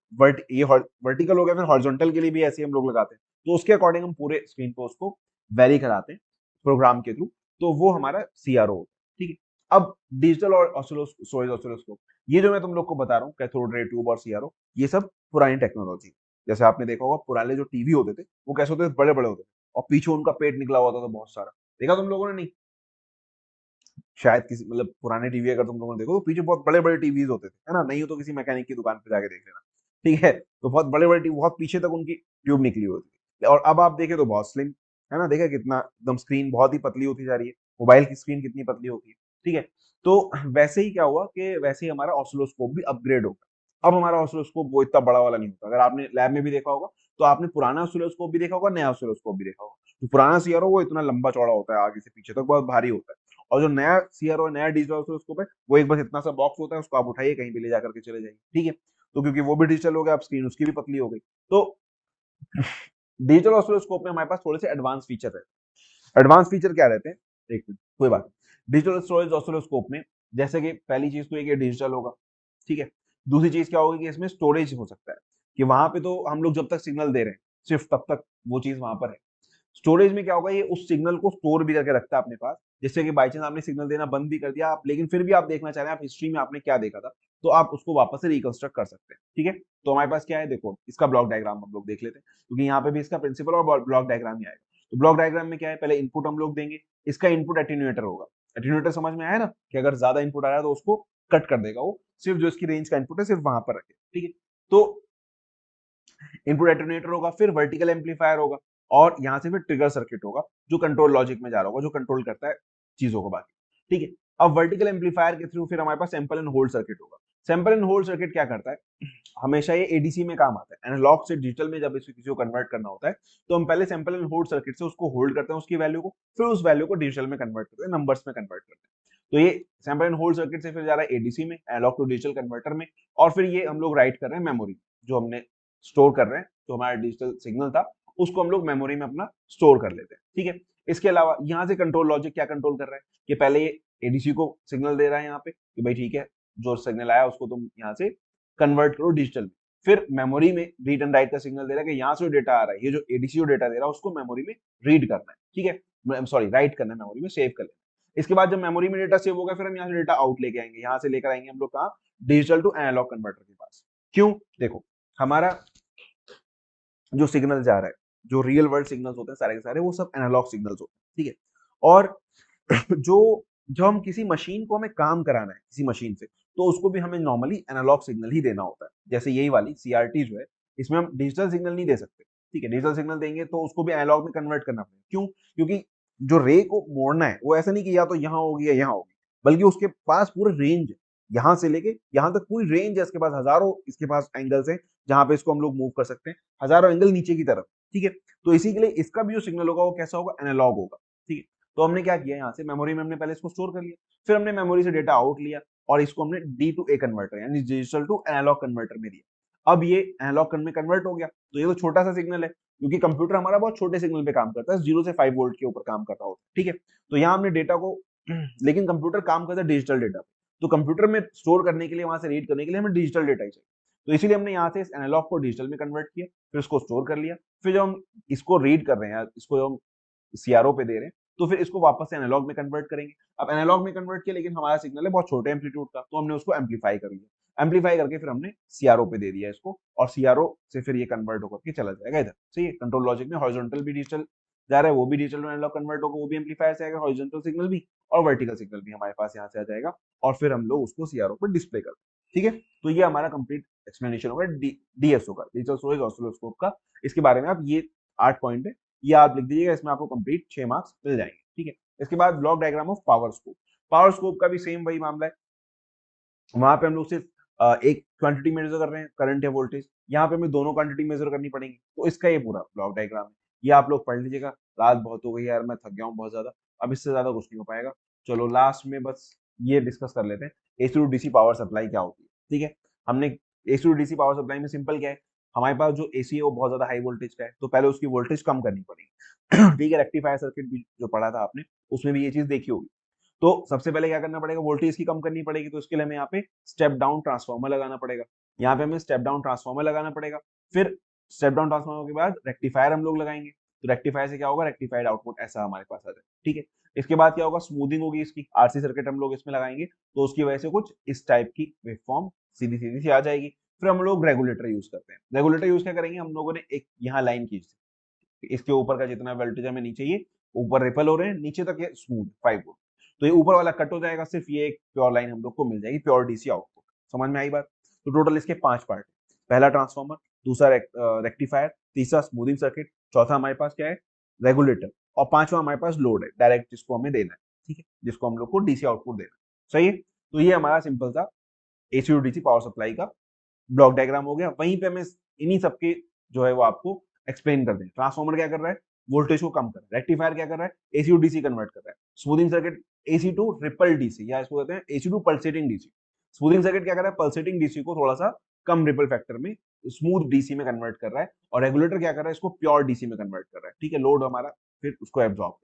ये वर्टिकल हो गया, फिर हॉरिजॉन्टल के लिए भी ऐसे हम लोग लगाते हैं। तो उसके अकॉर्डिंग हम पूरे स्क्रीन पे उसको वेरी कराते हैं प्रोग्राम के थ्रू। तो वो हमारा सीआरओ होता है। ठीक है, अब डिजिटल और ऑसिलोस्कोप, ये जो मैं तुम लोग को बता रहा हूँ, कैथोड रे ट्यूब और सीआरओ, ये सब पुरानी टेक्नोलॉजी। जैसे आपने देखा होगा पुराने जो टीवी होते थे वो कैसे होते थे, बड़े बड़े होते थे, और पीछे उनका पेट निकला हुआ था तो बहुत सारा, देखा तुम लोगों ने? नहीं, शायद किसी मतलब पुराने टीवी अगर तुम लोगों ने देखो तो पीछे बहुत बड़े बड़े टीवीज होते थे, है ना? नहीं हो तो किसी मैकेनिक की दुकान पे जाके देख लेना। ठीक है, तो बहुत बड़े बड़े टीवी, बहुत पीछे तक उनकी ट्यूब निकली होती थी, और अब आप देखें तो बहुत स्लिम, है ना? देखा कितना एकदम स्क्रीन बहुत ही पतली होती जा रही है, मोबाइल की स्क्रीन कितनी पतली होती है। ठीक है, तो वैसे ही क्या हुआ कि वैसे ही हमारा ऑसिलोस्कोप भी अपग्रेड हो गया। अब हमारा ऑसिलोस्कोप वो इतना बड़ा वाला नहीं होता। अगर आपने लैब में भी देखा होगा तो आपने पुराना ऑसिलोस्कोप भी देखा होगा, नया ऑसिलोस्कोप भी देखा होगा। तो पुराना सीआरओ वो इतना लंबा चौड़ा होता है, आगे से पीछे तक बहुत भारी होता है, और जो नया सीआरओ, नया डिजिटल ऑसिलोस्कोप है, वो एक बस इतना सा बॉक्स होता है, उसको आप उठाइए कहीं पे ले जाकर के चले जाइए। ठीक है, तो क्योंकि वो भी डिजिटल हो गया, अब स्क्रीन उसकी भी पतली हो गई। तो डिजिटल ऑसिलोस्कोप में हमारे पास थोड़े से एडवांस फीचर है। एडवांस फीचर क्या रहते हैं, एक मिनट, कोई बात नहीं। डिजिटल स्टोरेज ऑसिलोस्कोप में जैसे कि पहली चीज तो ये डिजिटल होगा, ठीक है। दूसरी चीज क्या होगी कि इसमें स्टोरेज हो सकता है, कि वहां पे तो हम लोग जब तक सिग्नल दे रहे हैं सिर्फ तब तक वो चीज वहां पर है। स्टोरेज में क्या होगा, ये उस सिग्नल को स्टोर भी करके रखता है अपने पास, जिससे कि बाई चांस आपने सिग्नल देना बंद भी कर दिया आप, लेकिन फिर भी आप देखना चाह रहे हैं, आप हिस्ट्री में आपने क्या देखा था, तो आप उसको वापस से रिकंस्ट्रक्ट कर सकते हैं। ठीक है, तो हमारे पास क्या है, देखो इसका ब्लॉक डायग्राम हम लोग देख लेते हैं, क्योंकि यहाँ पे भी इसका प्रिंसिपल और ब्लॉक डायग्राम ही आएगा। तो ब्लॉक डायग्राम में क्या है, पहले इनपुट हम लोग देंगे, इसका इनपुट एटेन्यूएटर होगा। एटेन्यूएटर समझ में आया ना, कि अगर ज्यादा इनपुट आ रहा है तो उसको कट कर देगा, वो सिर्फ जो इसकी रेंज का इनपुट है सिर्फ वहां पर रखे। ठीक है, तो इनपुट एटेन्यूएटर होगा, फिर वर्टिकल एम्पलीफायर होगा, और यहाँ से फिर ट्रिगर सर्किट होगा जो कंट्रोल लॉजिक में जा रहा होगा, जो कंट्रोल करता है चीजों को बाकी। ठीक है, अब वर्टिकल एम्पलीफायर के थ्रू फिर हमारे पास सैंपल एंड होल्ड सर्किट होगा। सैंपल एंड होल्ड सर्किट क्या करता है, हमेशा ये एडीसी में काम आता है। एनालॉग से डिजिटल में जब इसे किसी को कन्वर्ट करना होता है, तो हम पहले सैंपल एंड होल्ड सर्किट से उसको होल्ड करते हैं उसकी वैल्यू को, फिर उस वैल्यू को डिजिटल में कन्वर्ट करते हैं, नंबर्स में कन्वर्ट करते हैं। तो ये सैंपल एंड होल्ड सर्किट से फिर जा रहा है एडीसी में, एनालॉग टू डिजिटल कन्वर्टर में, और फिर ये हम लोग राइट कर रहे हैं मेमोरी, जो हमने स्टोर कर रहे हैं, जो हमारा डिजिटल सिग्नल था उसको हम लोग मेमोरी में अपना स्टोर कर लेते हैं। ठीक है, इसके अलावा यहाँ से कंट्रोल लॉजिक क्या कंट्रोल कर रहा है, कि पहले ये एडीसी को सिग्नल दे रहा है यहाँ पे कि भाई ठीक है, जो सिग्नल आया उसको तुम यहाँ से कन्वर्ट करो डिजिटल में। फिर मेमोरी में रीड एंड राइट का सिग्नल दे रहा है कि यहाँ से जो डेटा आ रहा है, ये जो एडीसी डेटा दे रहा है उसको मेमोरी में रीड करना है। ठीक है, सॉरी राइट करना है, मेमोरी में सेव कर लेना है। इसके बाद जब मेमोरी में डेटा सेव होगा, फिर हम यहाँ से डेटा आउट लेके आएंगे, यहाँ से लेकर आएंगे हम लोग कहाँ, डिजिटल टू एनालॉग कन्वर्टर के पास। क्यों, देखो हमारा जो सिग्नल जा रहा है, जो रियल वर्ल्ड सिग्नल्स होते हैं सारे के सारे, वो सब एनालॉग सिग्नल्स होते हैं। ठीक है, और जो जब हम किसी मशीन को हमें काम कराना है किसी मशीन से, तो उसको भी हमें नॉर्मली एनालॉग सिग्नल ही देना होता है। जैसे यही वाली सीआरटी जो है, इसमें हम डिजिटल सिग्नल नहीं दे सकते। ठीक है, डिजिटल सिग्नल देंगे तो उसको भी एनालॉग में कन्वर्ट करना पड़ेगा। क्यों, क्योंकि जो रे को मोड़ना है वो ऐसा नहीं कि या तो यहाँ होगी या यहाँ होगी, बल्कि उसके पास पूरे रेंज, यहाँ से लेके यहाँ तक पूरी रेंज है, इसके पास हजारों इसके पास एंगल्स हैं जहां पे इसको हम लोग मूव कर सकते हैं, हजारों एंगल नीचे की तरफ। ठीक है, तो इसी के लिए इसका भी जो सिग्नल होगा वो कैसा होगा, एनालॉग होगा। ठीक है, तो हमने क्या किया, यहाँ से मेमोरी में हमने पहले इसको स्टोर कर लिया, फिर हमने मेमोरी से डेटा आउट लिया और इसको हमने डी टू ए कन्वर्टर यानी डिजिटल टू एनालॉग कन्वर्टर में दिया। अब ये एनालॉग में कन्वर्ट हो गया, तो ये तो छोटा सा सिग्नल है, क्योंकि कंप्यूटर हमारा बहुत छोटे सिग्नल पे काम करता है, 0 से 5 वोल्ट के ऊपर काम कर रहा होता है। ठीक है, तो यहाँ हमने डेटा को लेकिन कंप्यूटर काम करता है डिजिटल डेटा, तो कंप्यूटर में स्टोर करने के लिए, वहां से रीड करने के लिए हमें डिजिटल डेटा ही चाहिए। तो इसीलिए हमने यहाँ से इस एनालॉग को डिजिटल में कन्वर्ट किया, फिर उसको स्टोर कर लिया, फिर जब हम इसको रीड कर रहे हैं, इसको हम सीआरओ पे दे रहे हैं, तो फिर इसको वापस से एनालॉग में कन्वर्ट करेंगे। अब एनालॉग में कन्वर्ट किया, लेकिन हमारा सिग्नल है बहुत छोटे एम्पलीट्यूड का, तो हमने उसको एम्पलीफाई कर लिया। एम्पलीफाई करके फिर हमने सीआरओ पे दे दिया इसको, और सीआरओ से फिर ये कन्वर्ट होकर के चला जाएगा इधर। सही है, कंट्रोल लॉजिक में हॉरिजॉन्टल भी डिजिटल जा रहा है, वो भी डिजिटल टू एनालॉग कन्वर्ट होगा, वो भी एम्पलीफायर से आएगा, हॉरिजॉन्टल सिग्नल भी और वर्टिकल सिग्नल भी हमारे पास यहाँ से आ जाएगा, और फिर हम लोग उसको सीआरओ पर डिस्प्ले करते हैं। ठीक है, तो ये हमारा कंप्लीट एक्सप्लेनेशन होगा डीएसओ का, डिजिटल स्टोरेज ऑसिलोस्कोप का। इसके बारे में आप ये 8 पॉइंट है, ये आप लिख दीजिएगा, इसमें आपको कंप्लीट 6 मार्क्स मिल जाएंगे। ठीक है, इसके बाद block diagram of power scope. Power scope का भी सेम वही मामला है, वहां पे हम लोग सिर्फ एक क्वांटिटी मेजर कर रहे हैं, करंट या वोल्टेज, यहाँ पे हमें दोनों क्वांटिटी मेजर करनी पड़ेंगी। तो इसका ये पूरा ब्लॉक डायग्राम है, ये आप लोग पढ़ लीजिएगा। रात बहुत हो गई यार, मैं थक गया हूँ बहुत ज्यादा, अब इससे ज्यादा कुछ नहीं हो पाएगा। चलो लास्ट में बस ये डिस्कस कर लेते हैं, AC to DC power supply क्या होती है। ठीक है, हमने AC to DC power supply में सिंपल क्या है, हमारे पास जो एसी है वो बहुत ज्यादा हाई वोल्टेज का है, तो पहले उसकी वोल्टेज कम करनी पड़ेगी। ठीक है, रेक्टिफायर सर्किट भी जो पढ़ा था आपने, उसमें भी ये चीज देखी होगी। तो सबसे पहले क्या करना पड़ेगा, वोल्टेज की कम करनी पड़ेगी, तो इसके लिए हमें यहाँ पे स्टेप डाउन ट्रांसफार्मर लगाना पड़ेगा। यहाँ पे हमें स्टेप डाउन ट्रांसफार्मर लगाना पड़ेगा। फिर स्टेप डाउन ट्रांसफार्मर के बाद रेक्टिफायर हम लोग लगाएंगे, तो रेक्टिफायर से क्या होगा, रेक्टिफाइड आउटपुट ऐसा हमारे पास आ जाएगा। ठीक है, इसके बाद क्या होगा, स्मूथिंग होगी इसकी, आरसी सर्किट हम लोग इसमें लगाएंगे, तो उसकी वजह से कुछ इस टाइप की वेवफॉर्म सीधी सीधी सी आ जाएगी। फिर हम लोग रेगुलेटर यूज करते हैं। रेगुलेटर यूज क्या करेंगे, हम लोगों ने एक यहाँ लाइन खींची, इसके ऊपर का जितना वोल्टेज हमें नीचे, ये ऊपर रिपल हो रहे हैं, नीचे तक ये स्मूथ 5 वोल्ट, तो ये ऊपर वाला कट हो जाएगा, सिर्फ ये एक प्योर लाइन हम लोग को मिल जाएगी, प्योर डीसी आउटपुट। समझ में आई बात। तो टोटल इसके 5 पार्ट, पहला ट्रांसफार्मर, दूसरा रेक्टिफायर, तीसरा स्मूथिंग सर्किट, चौथा हमारे पास क्या है, रेगुलेटर, और पांचवा हमारे पास लोड है डायरेक्ट, जिसको हमें देना है। ठीक है, जिसको हम लोग को डीसी आउटपुट देना है। सही है, तो ये हमारा सिंपल सा AC to DC power supply का ब्लॉक डायग्राम हो गया। वहीं पे हमें इन्हीं सबके जो है वो आपको एक्सप्लेन कर दें। ट्रांसफार्मर क्या कर रहा है, वोल्टेज को कम कर रहा है। रेक्टिफायर क्या कर रहा है, एसी टू डीसी कन्वर्ट कर रहा है। Smoothing circuit AC to ripple DC, या इसको कहते हैं AC to pulsating DC. Smoothing circuit क्या कर रहा है, पल्सेटिंग डीसी को थोड़ा सा कम रिपल फैक्टर में स्मूथ डीसी में कन्वर्ट कर रहा है। और रेगुलेटर क्या कर रहा है, इसको प्योर डीसी में कन्वर्ट कर रहा है। ठीक है, लोड हमारा फिर उसको एब्जॉर्ब।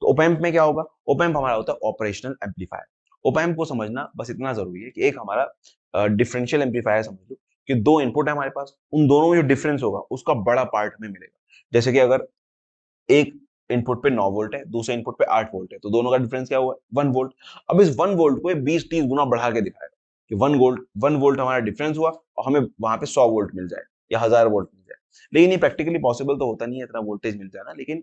तो ओपैम्प में क्या होगा, ओपैम्प हमारा होता है ऑपरेशनल एम्पलीफायर। ओपैम्प को समझना बस इतना जरूरी है कि एक हमारा डिफरेंशियल एम्पलीफायर समझ लो, कि 2 इनपुट है हमारे पास, उन दोनों में जो डिफरेंस होगा उसका बड़ा पार्ट हमें मिलेगा। जैसे कि अगर एक इनपुट पे 9 वोल्ट है, दूसरे इनपुट पे 8 वोल्ट है, तो दोनों का डिफरेंस क्या हुआ, 1 वोल्ट। अब इस 1 वोल्ट को 20-30 गुना बढ़ा के दिखाएगा कि 1 वोल्ट हमारा डिफरेंस हुआ और हमें वहां पे 100 वोल्ट मिल जाए या 1000 वोल्ट मिल जाए। लेकिन ये प्रैक्टिकली पॉसिबल तो होता नहीं है इतना वोल्टेज मिल जाना, लेकिन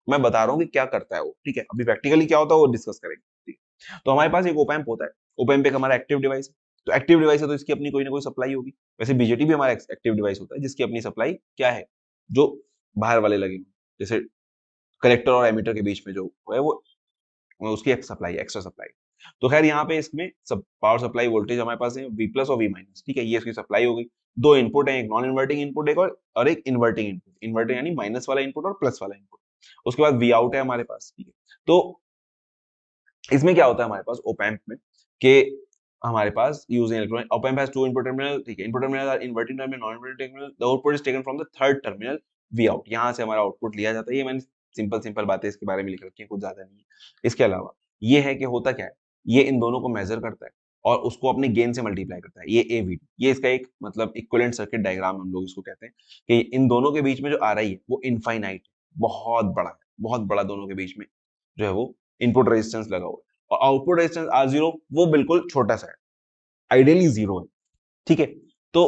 मैं बता रहा हूँ कि क्या करता है वो। ठीक है, अभी प्रैक्टिकली क्या होता है वो डिस्कस करेंगे। ठीक है, तो हमारे पास एक ओपैम्प होता है, ओपैम्प एक हमारा एक्टिव डिवाइस है। तो एक्टिव डिवाइस है तो इसकी अपनी कोई ना कोई सप्लाई होगी। वैसे बीजेटी भी हमारा एक्टिव डिवाइस होता है, जिसकी अपनी सप्लाई क्या है, जो बाहर वाले लगे, जैसे कलेक्टर और एमीटर के बीच में जो है वो उसकी एक सप्लाई, एक्स्ट्रा सप्लाई। तो खैर यहाँ पे इसमें सब पावर सप्लाई वोल्टेज हमारे पास है वी प्लस और वी माइनस। ठीक है, ये इसकी सप्लाई हो गई। 2 इनपुट है, एक नॉन इन्वर्टिंग इनपुट एक और एक इन्वर्टिंग इनपुट। इन्वर्टिंग यानी माइनस वाला इनपुट और प्लस वाला इनपुट। उसके बाद वी आउट है हमारे पास। ठीक है, तो इसमें क्या होता है हमारे पास ओपैम्प में, कि हमारे पास using electronic op amp has 2 input terminal. ठीक है, input terminal are inverting terminal, non inverting terminal. The output is taken from the third terminal V out. यहाँ से हमारा आउटपुट लिया जाता है। ये मैंने सिंपल सिंपल बातें इसके बारे में लिख रखी है, कुछ ज्यादा नहीं है। इसके अलावा ये है कि होता क्या है, ये इन दोनों को मेजर करता है और उसको अपने गेन से मल्टीप्लाई करता है। ये एवीडी, ये इसका एक मतलब इक्विवेलेंट सर्किट डायग्राम हम लोग इसको कहते हैं, कि इन दोनों के बीच में जो आ रही है वो इनफाइनाइट, बहुत बड़ा है, बहुत बड़ा दोनों के बीच में जो है वो इनपुट रेजिस्टेंस लगा हुआ है। और आउटपुट रेजिस्टेंस R0 वो बिल्कुल छोटा सा है, आइडियली 0 है। ठीक है, तो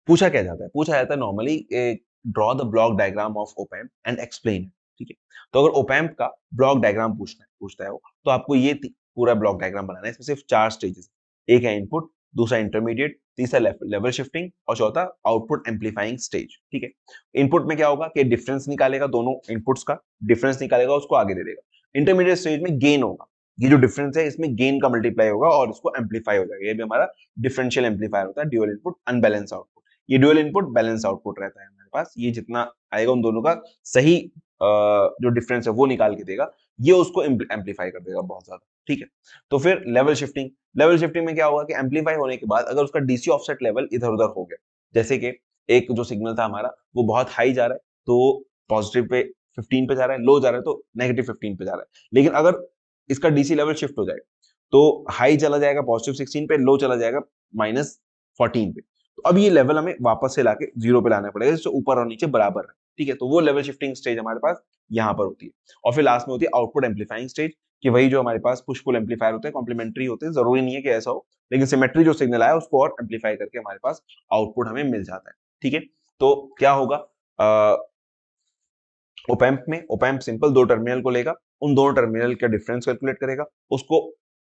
पूछा क्या जाता है, पूछा जाता है normally draw the block diagram of op-amp and explain. ठीक है, तो अगर ओपैम्प का ब्लॉक डायग्राम पूछता है वो, तो आपको ये पूरा ब्लॉक डायग्राम बनाना है। इसमें सिर्फ 4 स्टेजेस, एक है इनपुट, दूसरा इंटरमीडिएट, तीसरा लेवल शिफ्टिंग और चौथा आउटपुट एम्पलीफाइंग स्टेज। ठीक है, इनपुट में क्या होगा कि डिफरेंस निकालेगा, दोनों इनपुट्स का डिफरेंस निकालेगा, उसको आगे दे देगा। इंटरमीडिएट स्टेज में गेन होगा, ये जो डिफरेंस है इसमें गेन का मल्टीप्लाई होगा और इसको एम्पलीफाई हो जाएगा। ये भी हमारा डिफरेंशियल एम्पलीफायर होता है, ड्यूअल इनपुट अनबैलेंस आउटपुट। ये ड्यूअल इनपुट बैलेंस आउटपुट रहता है हमारे पास। ये जितना आएगा उन दोनों का सही जो डिफरेंस है वो निकाल के देगा, ये उसको एम्पलीफाई कर देगा बहुत ज्यादा। ठीक है, तो फिर लेवल शिफ्टिंग, लेवल शिफ्टिंग में क्या होगा कि एम्पलीफाई होने के बाद अगर उसका डीसी ऑफसेट लेवल इधर उधर हो गया, जैसे कि एक जो सिग्नल था हमारा वो बहुत हाई जा रहा है तो पॉजिटिव पे 15 पे जा रहा है, लो जा रहा है तो नेगेटिव 15 पे जा रहा है। लेकिन अगर इसका डीसी लेवल शिफ्ट हो जाएगा तो हाई चला जाएगा पॉजिटिव 16 पे, लो चला जाएगा -14 पे। तो अब ये लेवल हमें वापस से लाके 0 पे लाना पड़ेगा, जिससे ऊपर और नीचे बराबर है। ठीक है, तो वो लेवल शिफ्टिंग स्टेज हमारे पास यहाँ पर होती है। और फिर लास्ट में होती है आउटपुट एम्पलीफाइंग स्टेज। कि वही जो हमारे पास पुश पुल एम्पलीफायर होते हैं कॉम्प्लीमेंट्री होते हैं, जरूरी नहीं है कि ऐसा हो, लेकिन सिमेट्री जो सिग्नल आया उसको और एम्पलीफाई करके हमारे पास आउटपुट हमें मिल जाता है। ठीक है, तो क्या होगा, ओपैम्प में ओपैम्प सिंपल दो टर्मिनल को लेगा, उन दोनों टर्मिनल का डिफरेंस कैलकुलेट करेगा, उसको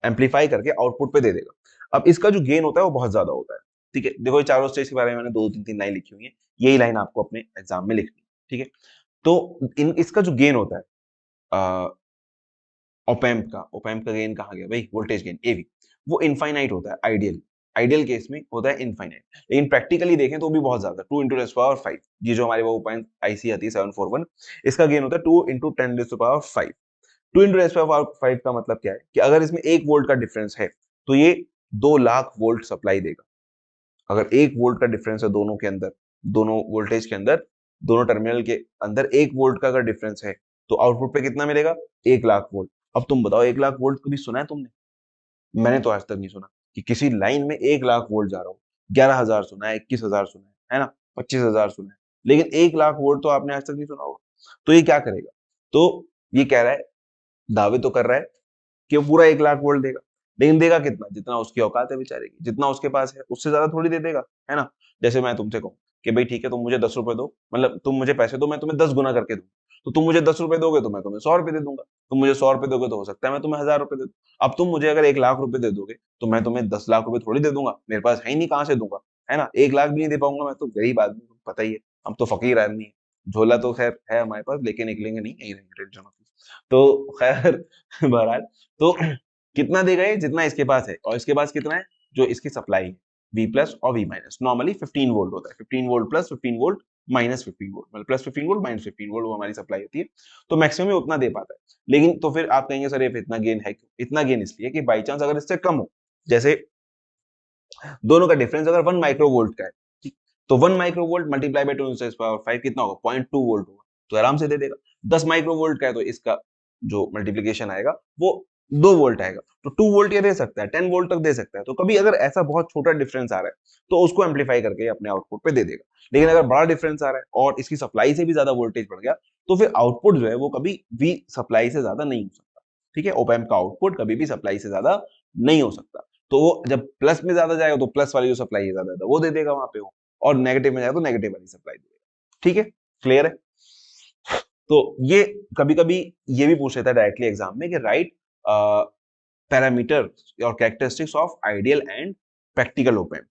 एम्पलीफाई करके आउटपुट पे दे देगा। अब इसका जो गेन होता है वो बहुत ज्यादा होता है। ठीक है, देखो ये चारों स्टेज के बारे में मैंने दो तीन तीन लाइन लिखी हुई है, यही लाइन आपको अपने एग्जाम में लिखनी है। ठीक है, तो इसका जो गेन होता है ओपैम्प का गेन कहा गया भाई, वोल्टेज गेन एवी, वो इनफाइनाइट होता है आइडियल, आइडियल केस में होता है इनफाइनाइट, लेकिन प्रैक्टिकली देखें तो भी बहुत ज्यादा, 2 इंटू टेन पावर 5, ये जो हमारे वो ओपैम्प आईसी आती है 741, इसका गेन होता है 2 into ten power 5। 2 into ten power 5 का मतलब क्या है कि अगर इसमें 1 वोल्ट का डिफरेंस है तो ये 2 लाख वोल्ट सप्लाई देगा। अगर 1 वोल्ट का डिफरेंस है दोनों के अंदर, दोनों वोल्टेज के अंदर, दोनों टर्मिनल के अंदर 1 वोल्ट का अगर डिफरेंस है तो आउटपुट पे कितना मिलेगा, 1 लाख वोल्ट। अब तुम बताओ 1 लाख वोल्ट कभी सुना है तुमने? मैंने तो आज तक नहीं सुना कि किसी लाइन में 1 लाख वोल्ट जा रहा हो। 11,000 सुना है, 21,000 सुना है ना, 25,000 सुना है, लेकिन 1 लाख वोल्ट तो आपने आज तक नहीं सुना होगा। तो ये क्या करेगा, तो ये कह रहा है, दावे तो कर रहा है कि वो पूरा 1 लाख वोल्ट देगा, लेकिन देगा कितना, जितना उसकी औकात है बेचारे की, जितना उसके पास है उससे ज्यादा थोड़ी दे देगा, है ना। जैसे मैं तुमसे कहूँ कि भाई ठीक है तुम मुझे 10 रुपए दो, मतलब तुम मुझे पैसे दो, मैं तुम्हें 10 गुना करके दूँ, तो तुम मुझे 10 रुपए दोगे तो मैं तुम्हें 100 रुपए दे दूंगा, तुम मुझे 100 रुपए दोगे तो हो सकता है मैं तुम्हें 1,000 रुपए दे दूं। अब तुम मुझे अगर 1 लाख रुपए दे दोगे तो मैं तुम्हें 10 लाख रुपए थोड़ी दे दूंगा, मेरे पास है ही नहीं, कहाँ से दूंगा, है ना। 1 लाख भी नहीं दे पाऊंगा, मैं तो गरीब आदमी हूं, पता ही है, हम तो फकीर आदमी है, झोला तो खैर है हमारे पास, लेके निकलेंगे नहीं, यही रहेंगे टेंशन होती। तो खैर बहरहाल, तो कितना देगा ये, जितना इसके पास है, और इसके पास कितना है जो इसकी सप्लाई है, V प्लस और V माइनस, नॉर्मली 15 वोल्ट होता है, 15 volt plus 15 volt minus 15 volt, मतलब प्लस 15 वोल्ट माइनस 15 वोल्ट, वो हमारी सप्लाई होती है। तो मैक्सिमम उतना दे पाता है, लेकिन तो फिर आप कहेंगे सर ये इतना गेन है क्यों, इतना गेन इसलिए कि बाई चांस अगर इससे कम हो, जैसे दोनों का डिफरेंस अगर 1 माइक्रो वोल्ट का है, ठीक, तो 1 माइक्रो वोल्ट मल्टीप्लाई बाई 2 कितना होगा, 0.2 वोल्ट होगा, तो आराम से दे देगा। 10 माइक्रो वोल्ट का है तो इसका जो मल्टीप्लीकेशन आएगा वो 2 वोल्ट आएगा, तो 2 वोल्ट ये दे सकता है, 10 वोल्ट तक दे सकता है। तो कभी अगर ऐसा बहुत छोटा डिफरेंस आ रहा है तो उसको एम्पलीफाई करके अपने आउटपुट पे दे देगा, लेकिन अगर बड़ा डिफरेंस आ रहा है और इसकी सप्लाई से भी ज्यादा वोल्टेज बढ़ गया तो फिर आउटपुट जो है वो कभी भी सप्लाई से ज्यादा नहीं हो सकता। ठीक है, ओपैम्प का आउटपुट कभी भी सप्लाई से ज्यादा नहीं हो सकता। तो वो जब प्लस में ज्यादा जाएगा तो प्लस वाली जो सप्लाई है ज्यादा है वो दे देगा वहां पे वो, और नेगेटिव में जाएगा तो नेगेटिव वाली सप्लाई देगा। ठीक है, क्लियर है। तो ये कभी कभी ये भी पूछ लेता है डायरेक्टली एग्जाम में कि राइट पैरामीटर और characteristics of ideal and practical op-amp.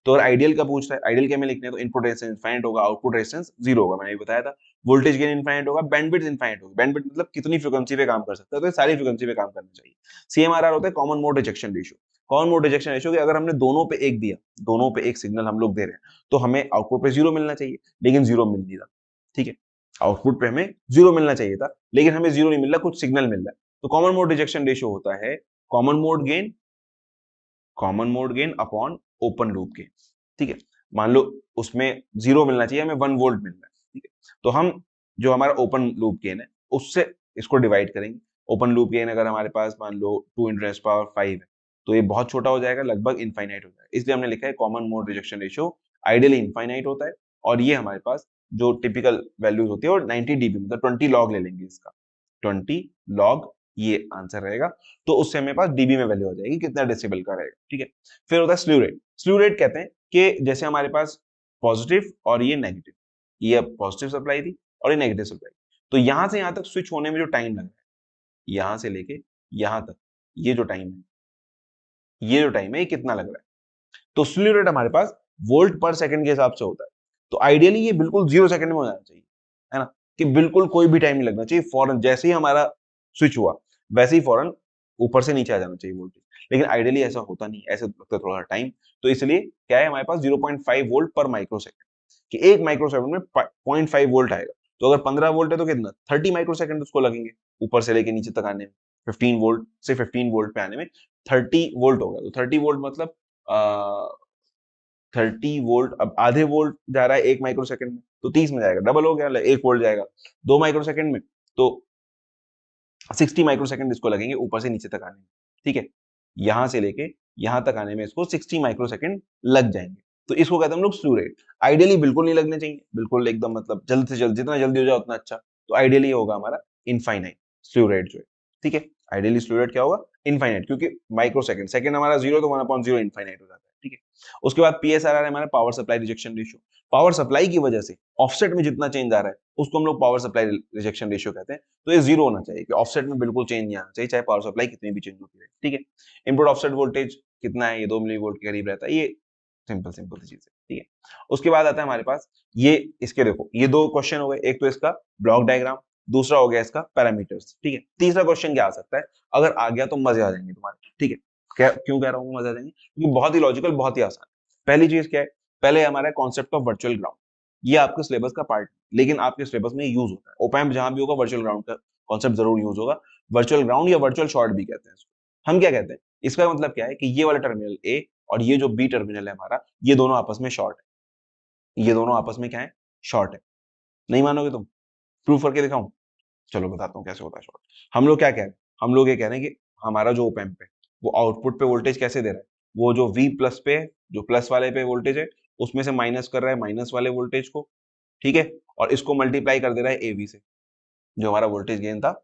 तो अगर आइडियल का पूछ रहा है, आइडियल क्या में लिखने हैं, तो इनपुट रेजिस्टेंस इनफाइनाइट होगा, आउटपुट रेजिस्टेंस जीरो होगा, मैंने बताया था। वोल्टेज गेन इनफाइनाइट होगा, बैंडविड्थ इनफाइनाइट होगा, बैंडविड्थ मतलब कितनी फ्रीक्वेंसी पे काम कर सकता है, तो सारी फ्रीक्वेंसी पे काम करना चाहिए। सीएमआरआर होता है common mode rejection ratio. Common mode rejection ratio कि अगर हमने दोनों पे एक दिया, दोनों पे एक सिग्नल हम लोग दे रहे हैं, तो हमें आउटपुट पे जीरो मिलना चाहिए, लेकिन जीरो मिल नहीं रहा। ठीक है, आउटपुट पे हमें जीरो मिलना चाहिए था, लेकिन हमें जीरो नहीं मिल रहा, कुछ सिग्नल मिल रहा है। तो कॉमन मोड रिजेक्शन रेशियो होता है common mode gain upon open loop gain. ठीक है, मान लो उसमें जीरो मिलना चाहिए, हमें 1 वोल्ट मिल रहा है। ठीक है, तो हम जो हमारा ओपन लूप गेन है उससे इसको डिवाइड करेंगे। ओपन लूप गेन अगर हमारे पास मान लो 2 × 10⁵ है, तो ये बहुत छोटा हो जाएगा, लगभग इनफाइनाइट हो जाएगा, इसलिए हमने लिखा है common mode rejection ratio ideally infinite होता है। और ये हमारे पास जो टिपिकल वैल्यूज होती है और 90 dB मतलब 20 लॉग ले लेंगे इसका, 20 लॉग ये आंसर रहेगा। तो उससे हमें पास डीबी में वैल्यू आ जाएगी कितना डेसिबल का रहेगा। ठीक है, फिर होता है स्लीव रेट। स्लीव रेट कहते हैं कि जैसे हमारे पास पॉजिटिव और ये नेगेटिव, ये पॉजिटिव सप्लाई थी और ये नेगेटिव सप्लाई, तो यहां से यहां तक स्विच होने में जो टाइम लग रहा है, यहां से लेके यहां तक ये जो टाइम है, ये जो टाइम है ये कितना लग रहा है, तो स्लीव रेट हमारे पास वोल्ट पर सेकंड के हिसाब से होता है। तो आइडियली ये बिल्कुल 0 सेकंड में हो जाना चाहिए, है ना, कि बिल्कुल कोई भी टाइम नहीं लगना चाहिए, फौरन जैसे ही हमारा स्विच हुआ वैसे ही फौरन ऊपर से नीचे आ जाना चाहिए वोल्टेज। लेकिन आइडियली ऐसा होता नहीं, ऐसे लगता है थोड़ा टाइम। तो इसलिए क्या है हमारे पास 0.5 वोल्ट पर माइक्रो सेकंड, कि एक माइक्रो सेकंड में 0.5 वोल्ट आएगा। तो अगर 15 वोल्ट है तो कितना 30 माइक्रो सेकंड उसको लगेंगे ऊपर से लेके नीचे तक आने में, 15 वोल्ट से 15 वोल्ट पे आने में 30 वोल्ट हो गया। तो 30 वोल्ट मतलब 30 वोल्ट, अब आधे वोल्ट जा रहा है 1 माइक्रो सेकंड में, तो 30 में जाएगा, डबल हो गया, 1 वोल्ट जाएगा 2 माइक्रो सेकंड में, तो 60 माइक्रो सेकंड इसको लगेंगे ऊपर से नीचे तक आने में। ठीक है, यहां से लेके यहां तक आने में इसको 60 माइक्रो सेकंड लग जाएंगे। तो इसको कहते हैं हम लोग स्लू रेट। आइडियली बिल्कुल नहीं लगने चाहिए, बिल्कुल एकदम मतलब जल्द से जल्द, जितना जल्दी हो जाए उतना अच्छा। तो आइडियली होगा हमारा इनफाइनाइट स्लू रेट जो है। ठीक है, आइडियली स्लू रेट क्या होगा, इनफाइनाइट, क्योंकि माइक्रो सेकंड, सेकंड हमारा 0 तो 1/0 इनफाइनाइट हो जाता है, ठीक है। उसके बाद पीएसआरआर है हमारा power supply rejection ratio. Power supply की वजह से ऑफसेट में जितना चेंज आ रहा है उसको हम लोग पावर सप्लाई रिजेक्शन रेशियो कहते हैं। तो ये 0 होना चाहिए कि ऑफसेट में बिल्कुल चेंज नहीं आना चाहिए, चाहे पावर सप्लाई कितनी भी चेंज होती है, ठीक है। इनपुट ऑफसेट वोल्टेज कितना है, ये 2 मिली वोल्ट के करीब रहता है, ये सिंपल सिंपल सी चीज है, ठीक है। उसके बाद आता है हमारे पास ये, इसके देखो ये दो क्वेश्चन हो गए, एक तो इसका ब्लॉक डायग्राम, दूसरा हो गया इसका पैरामीटर्स, ठीक है। तीसरा क्वेश्चन क्या आ सकता है, अगर आ गया तो मजे आ जाएंगे तुम्हारे, ठीक है। क्यों कह रहा हूँ मजे आ जाएंगे, क्योंकि बहुत ही लॉजिकल, बहुत ही आसान। पहली चीज क्या है, पहले हमारा कॉन्सेप्ट ऑफ वर्चुअल ग्राउंड, ये आपके सिलेबस का पार्ट, लेकिन आपके सिलेबस में यूज होता है, ओपैम्प जहां भी होगा वर्चुअल ग्राउंड का कॉन्सेप्ट जरूर यूज होगा। वर्चुअल ग्राउंड या वर्चुअल शॉर्ट भी कहते हैं इसको। हम क्या कहते हैं, इसका मतलब क्या है कि ये वाला टर्मिनल ए और ये जो बी टर्मिनल है हमारा, ये दोनों आपस में शॉर्ट है, ये दोनों आपस में क्या है, शॉर्ट है। नहीं मानोगे तुम, प्रूफ करके दिखाऊं, चलो बताता हूँ कैसे होता है शॉर्ट। हम लोग क्या कह रहे हैं, हम लोग ये कह रहे हैं कि हमारा जो ओपैम्प है वो आउटपुट पे वोल्टेज कैसे दे रहा है, वो जो V प्लस पे, जो प्लस वाले पे वोल्टेज है उसमें से माइनस कर रहा है माइनस वाले वोल्टेज को, ठीक है। और इसको मल्टीप्लाई कर दे रहा है AV से, जो हमारा वोल्टेज गेन था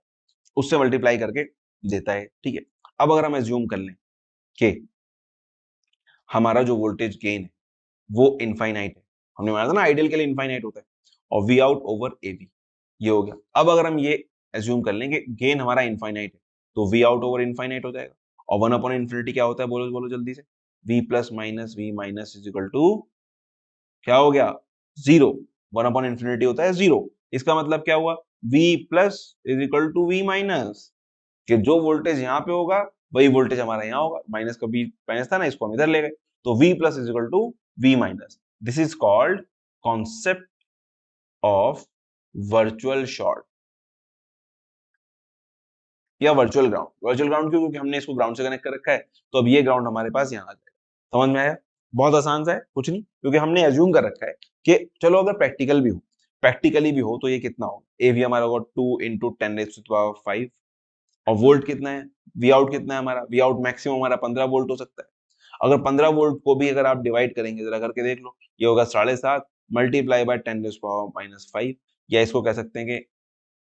उससे मल्टीप्लाई करके देता है, ठीक है। अब अगर हम एज्यूम कर लें कि हमारा जो वोल्टेज गेन है वो इनफाइनाइट है, हमने माना था ना आइडियल के लिए इनफाइनाइट होता है, और V आउट ओवर AV, ये हो गया। अब अगर हम ये एज्यूम कर लें कि गेन हमारा इनफाइनाइट है, तो V आउट ओवर इनफाइनाइट हो जाएगा, और 1/इन्फिनिटी क्या होता है, बोलो बोलो जल्दी से, V plus minus V minus is equal to क्या हो गया, 0। 1/इन्फिनिटी होता है 0, इसका मतलब क्या हुआ, V plus is equal to V minus, कि जो वोल्टेज यहाँ पे होगा वही वोल्टेज हमारा यहाँ होगा, माइनस का V माइनस था ना, इसको हम इधर ले गए, तो V plus is equal to V minus. This is called concept of virtual short या वर्चुअल ग्राउंड। वर्चुअल ग्राउंड क्यों, क्योंकि हमने इसको ग्राउंड से कनेक्ट कर रखा है, तो अब ये ग्राउंड हमारे पास यहाँ आ जाएगा। समझ में आया, बहुत आसान सा है, कुछ नहीं, क्योंकि हमने एज्यूम कर रखा है कि चलो अगर प्रैक्टिकल भी हो, प्रैक्टिकली भी हो तो ये कितना होगा, AV हमारा होगा 2 इंटू 10⁵, और वोल्ट कितना है, V आउट कितना है हमारा, V आउट मैक्सिमम हमारा 15 वोल्ट हो सकता है। अगर 15 वोल्ट को भी अगर आप डिवाइड करेंगे, जरा करके देख लो, ये होगा 7.5 मल्टीप्लाई बाय 10⁻⁻5, या इसको कह सकते हैं कि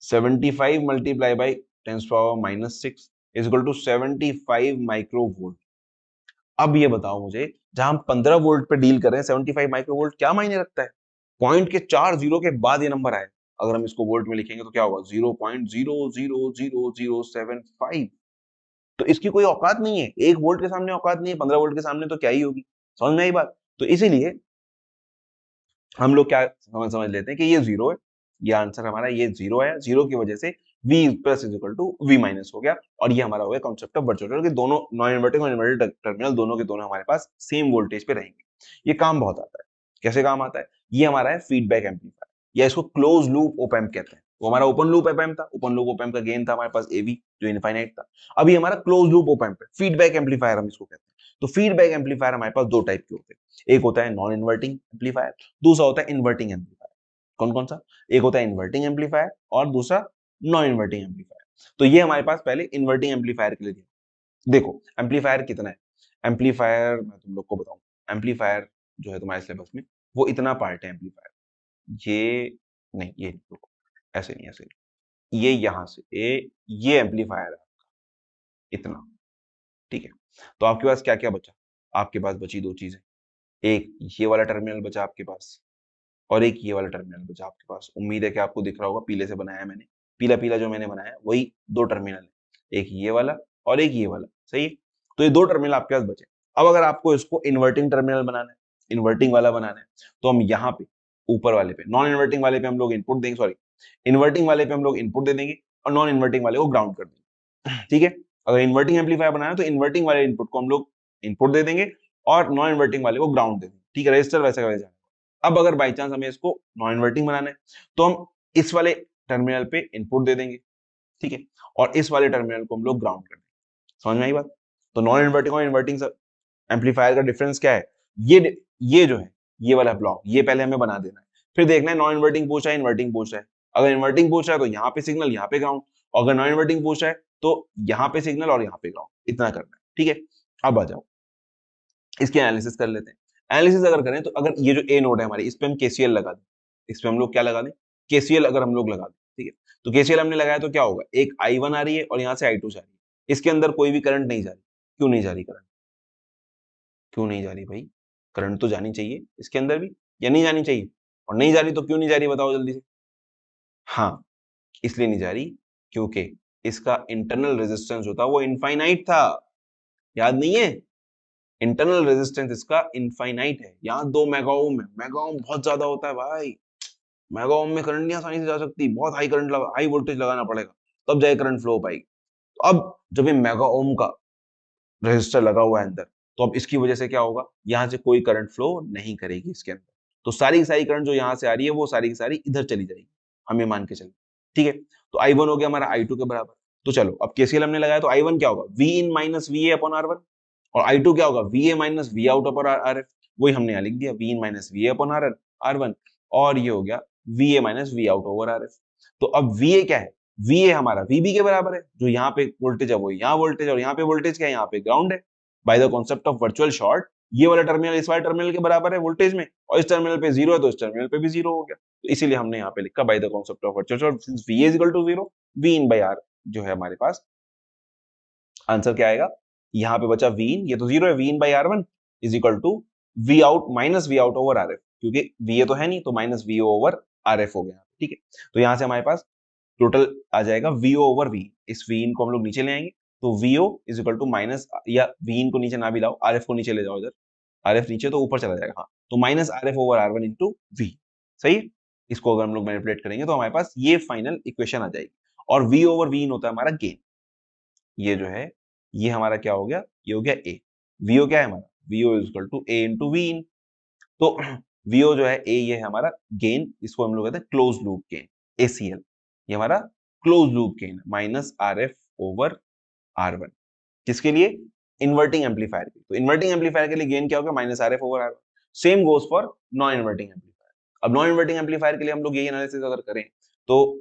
75 multiply by 10⁻⁻6 is equal to 75 microvolt. अब ये बताओ मुझे, जहां हम 15 वोल्ट पे डील कर रहे हैं, 75 माइक्रो वोल्ट क्या मायने रखता है, पॉइंट के 4 जीरो के बाद ये नंबर आए, अगर हम इसको वोल्ट में लिखेंगे तो क्या होगा, 0.0000075। तो इसकी कोई औकात नहीं है, 1 वोल्ट के सामने औकात नहीं है, 15 वोल्ट के सामने तो क्या ही होगी। समझ में आई बात, तो इसीलिए हम लोग क्या समझ लेते हैं कि ये 0 है, ये आंसर हमारा ये 0 है, 0 की वजह से V plus is equal to V minus हो गया, और ये हमारा हो गया कॉन्सेप्ट ऑफ वर्चुअल कि दोनों नॉन इन्वर्टिंग और इन्वर्टेड टर्मिनल दोनों के दोनों हमारे पास सेम वोल्टेज पे रहेंगे। ये काम बहुत आता है, कैसे काम आता है, ये हमारा है फीडबैक एम्पलीफायर, या इसको क्लोज लूप ओप एम्प कहते हैं। वो हमारा ओपन लूप ओप एम्प था, ओपन लूप ओप एम्प का गेन था हमारे पास AV जो इनफाइनाइट था। अभी हमारा क्लोज लूप ओप एम्प है, फीडबैक एम्पलीफायर हम इसको कहते हैं। तो फीडबैक एम्पलीफायर हमारे पास दो टाइप के होते हैं, एक होता है नॉन इन्वर्टिंग एम्पलीफायर, दूसरा होता है इन्वर्टिंग एम्पलीफायर। कौन कौन सा, एक होता है इन्वर्टिंग एम्पलीफायर और दूसरा नॉन इन्वर्टिंग एम्पलीफायर। तो ये हमारे पास पहले इन्वर्टिंग एम्पलीफायर के लिए दिया। देखो एम्पलीफायर कितना है, एम्पलीफायर मैं तुम लोग को बताऊं, एम्पलीफायर जो है तुम्हारे सिलेबस में वो इतना पार्ट है एम्पलीफायर, ये नहीं, ये नहीं, रुको, ऐसे नहीं, ऐसे नहीं, ये यहां से ये एम्पलीफायर है इतना, ठीक है। तो आपके पास क्या क्या बचा, आपके पास बची दो चीजें, एक ये वाला टर्मिनल बचा आपके पास, और एक ये वाला टर्मिनल बचा आपके पास। उम्मीद है कि आपको दिख रहा होगा, पीले से बनाया है मैंने, पीला पीला जो मैंने बनाया है वही दो टर्मिनल है, एक ये वाला और एक ये वाला, सही है। तो ये दो टर्मिनल आपके पास बचे। अब अगर आपको इसको इन्वर्टिंग टर्मिनल बनाना है, इन्वर्टिंग वाला बनाना है, तो हम यहाँ पे ऊपर वाले पे, नॉन इन्वर्टिंग वाले पे हम लोग इनपुट देंगे, सॉरी इन्वर्टिंग वाले पे हम लोग इनपुट दे देंगे और नॉन इन्वर्टिंग वाले को ग्राउंड कर देंगे, ठीक है। अगर इन्वर्टिंग एम्पलीफायर बनाना है तो इन्वर्टिंग वाले इनपुट को हम लोग इनपुट दे देंगे और नॉन इन्वर्टिंग वाले को ग्राउंड दे देंगे, ठीक है, रजिस्टर वैसा का वैसा। अब अगर बाई चांस हमें इसको नॉन इन्वर्टिंग बनाना है तो हम इस वाले टर्मिनल पे इनपुट दे देंगे, ठीक है, और इस वाले टर्मिनल को हम लोग ग्राउंड कर देंगे। समझ में आई बात। तो नॉन इन्वर्टिंग और इन्वर्टिंग एम्पलीफायर का डिफरेंस क्या है, ये जो है ये वाला ब्लॉक ये पहले हमें बना देना है, फिर देखना है नॉन इन्वर्टिंग पूछ रहा है इन्वर्टिंग पूछ रहा है। अगर इन्वर्टिंग पूछ रहा है तो यहाँ पे सिग्नल यहाँ पे ग्राउंड, और अगर नॉन इन्वर्टिंग पूछ रहा है तो यहाँ पे सिग्नल और यहाँ पे ग्राउंड, इतना करना है, ठीक है। अब आ जाओ इसकी एनालिसिस कर लेते हैं। एनालिसिस अगर करें तो अगर ये जो ए नोड है हमारी, इस पे हम केसीएल लगा दें, इस पे हम लोग क्या लगा दें, केसीएल अगर हम लोग लगा दें, ठीक है। तो केसीएल हमने लगाया तो क्या होगा, एक I1 आ रही है और यहाँ से I2 जा रही है, इसके अंदर कोई भी करंट नहीं जा रही। क्यों नहीं जा रही करंट? क्यों नहीं जा रही भाई? करंट तो जानी चाहिए इसके अंदर भी, या नहीं जानी चाहिए? और नहीं जा रही तो क्यों नहीं जा रही, बताओ जल्दी से। हाँ, इसलिए नहीं जा रही क्योंकि इसका इंटरनल रेजिस्टेंस जो था वो इनफाइनाइट था। याद नहीं है? इंटरनल रेजिस्टेंस इसका इनफाइनाइट है। यहाँ 2 मेगा ओम है, मेगा ओम बहुत ज्यादा होता है भाई। मेगा ओम में करंट नहीं आसानी से जा सकती, बहुत हाई करंट लगा, हाई वोल्टेज लगाना पड़ेगा, तब जाए करंट फ्लो हो पाएगी। तो अब जब ये मेगा ओम का रेजिस्टर लगा हुआ है अंदर, तो अब इसकी वजह से क्या होगा, यहाँ से कोई करंट फ्लो नहीं करेगी इसके अंदर। तो सारी की सारी करंट जो यहाँ से आ रही है वो सारी की सारी इधर चली जाएगी, हम ये मान के चलें। ठीक है, तो I1 हो गया हमारा I2 के बराबर। तो चलो अब KCL हमने लगाया, तो I1 क्या होगा, V in minus VA upon R1, और I2 क्या होगा, VA minus V out upon RF। वही हमने यहाँ लिख दिया, V in minus VA upon R1, और ये हो गया VA minus V out over RF। तो अब VA क्या है, VA हमारा VB के बराबर है, जो यहाँ पे वोल्टेज है वो यहाँ वोल्टेज, और यहाँ पे वोल्टेज क्या है, यहाँ पे ग्राउंड है। Bye the concept of virtual short, ये वाला टर्मिनल इस वाले टर्मिनल के बराबर है वोल्टेज में, और इस टर्मिनल पे 0 है तो इस टर्मिनल पे भी 0 हो गया। तो इसीलिए हमने यहाँ पे लिखा by the concept of virtual short, since VA is equal to 0, V in by R जो है हमारे पास आंसर क्या आएगा, यहाँ पे बचा V इन, ये तो 0 है, V in by R1 is equal to V out minus V out over RF, क्योंकि VA तो है नहीं, तो माइनस VO ओवर RF हो गया। ठीक है, तो यहाँ से हमारे पास टोटल आ जाएगा VO ओवर V। इस V इन को हम लोग नीचे ले आएंगे, तो VO is equal to minus, या V इन को नीचे ना भी लाओ, RF को नीचे ले जाओ इधर, RF नीचे तो ऊपर चला जाएगा, हाँ, तो minus RF over R1 into V। सही है? इसको अगर हम लोग मैनिपुलेट करेंगे तो हमारे पास ये फाइनल इक्वेशन आ जाएगी। और V ओवर V इन होता है हमारा गेन। ये जो है ये हमारा क्या हो गया, ये हो गया A। VO क्या है हमारा, VO is equal to A into V in. तो VO जो है A, ये है हमारा गेन, इसको हम लोग कहते हैं क्लोज लूप गेन, ACL। ये हमारा close loop gain minus RF over R1, किसके लिए, इन्वर्टिंग एम्पलीफायर के। तो इन्वर्टिंग एम्पलीफायर के लिए गेन क्या होगा, minus RF over R1। Same goes for non inverting amplifier. अब नॉन इन्वर्टिंग एम्पलीफायर के लिए हम लोग यही एनालिसिस अगर करें तो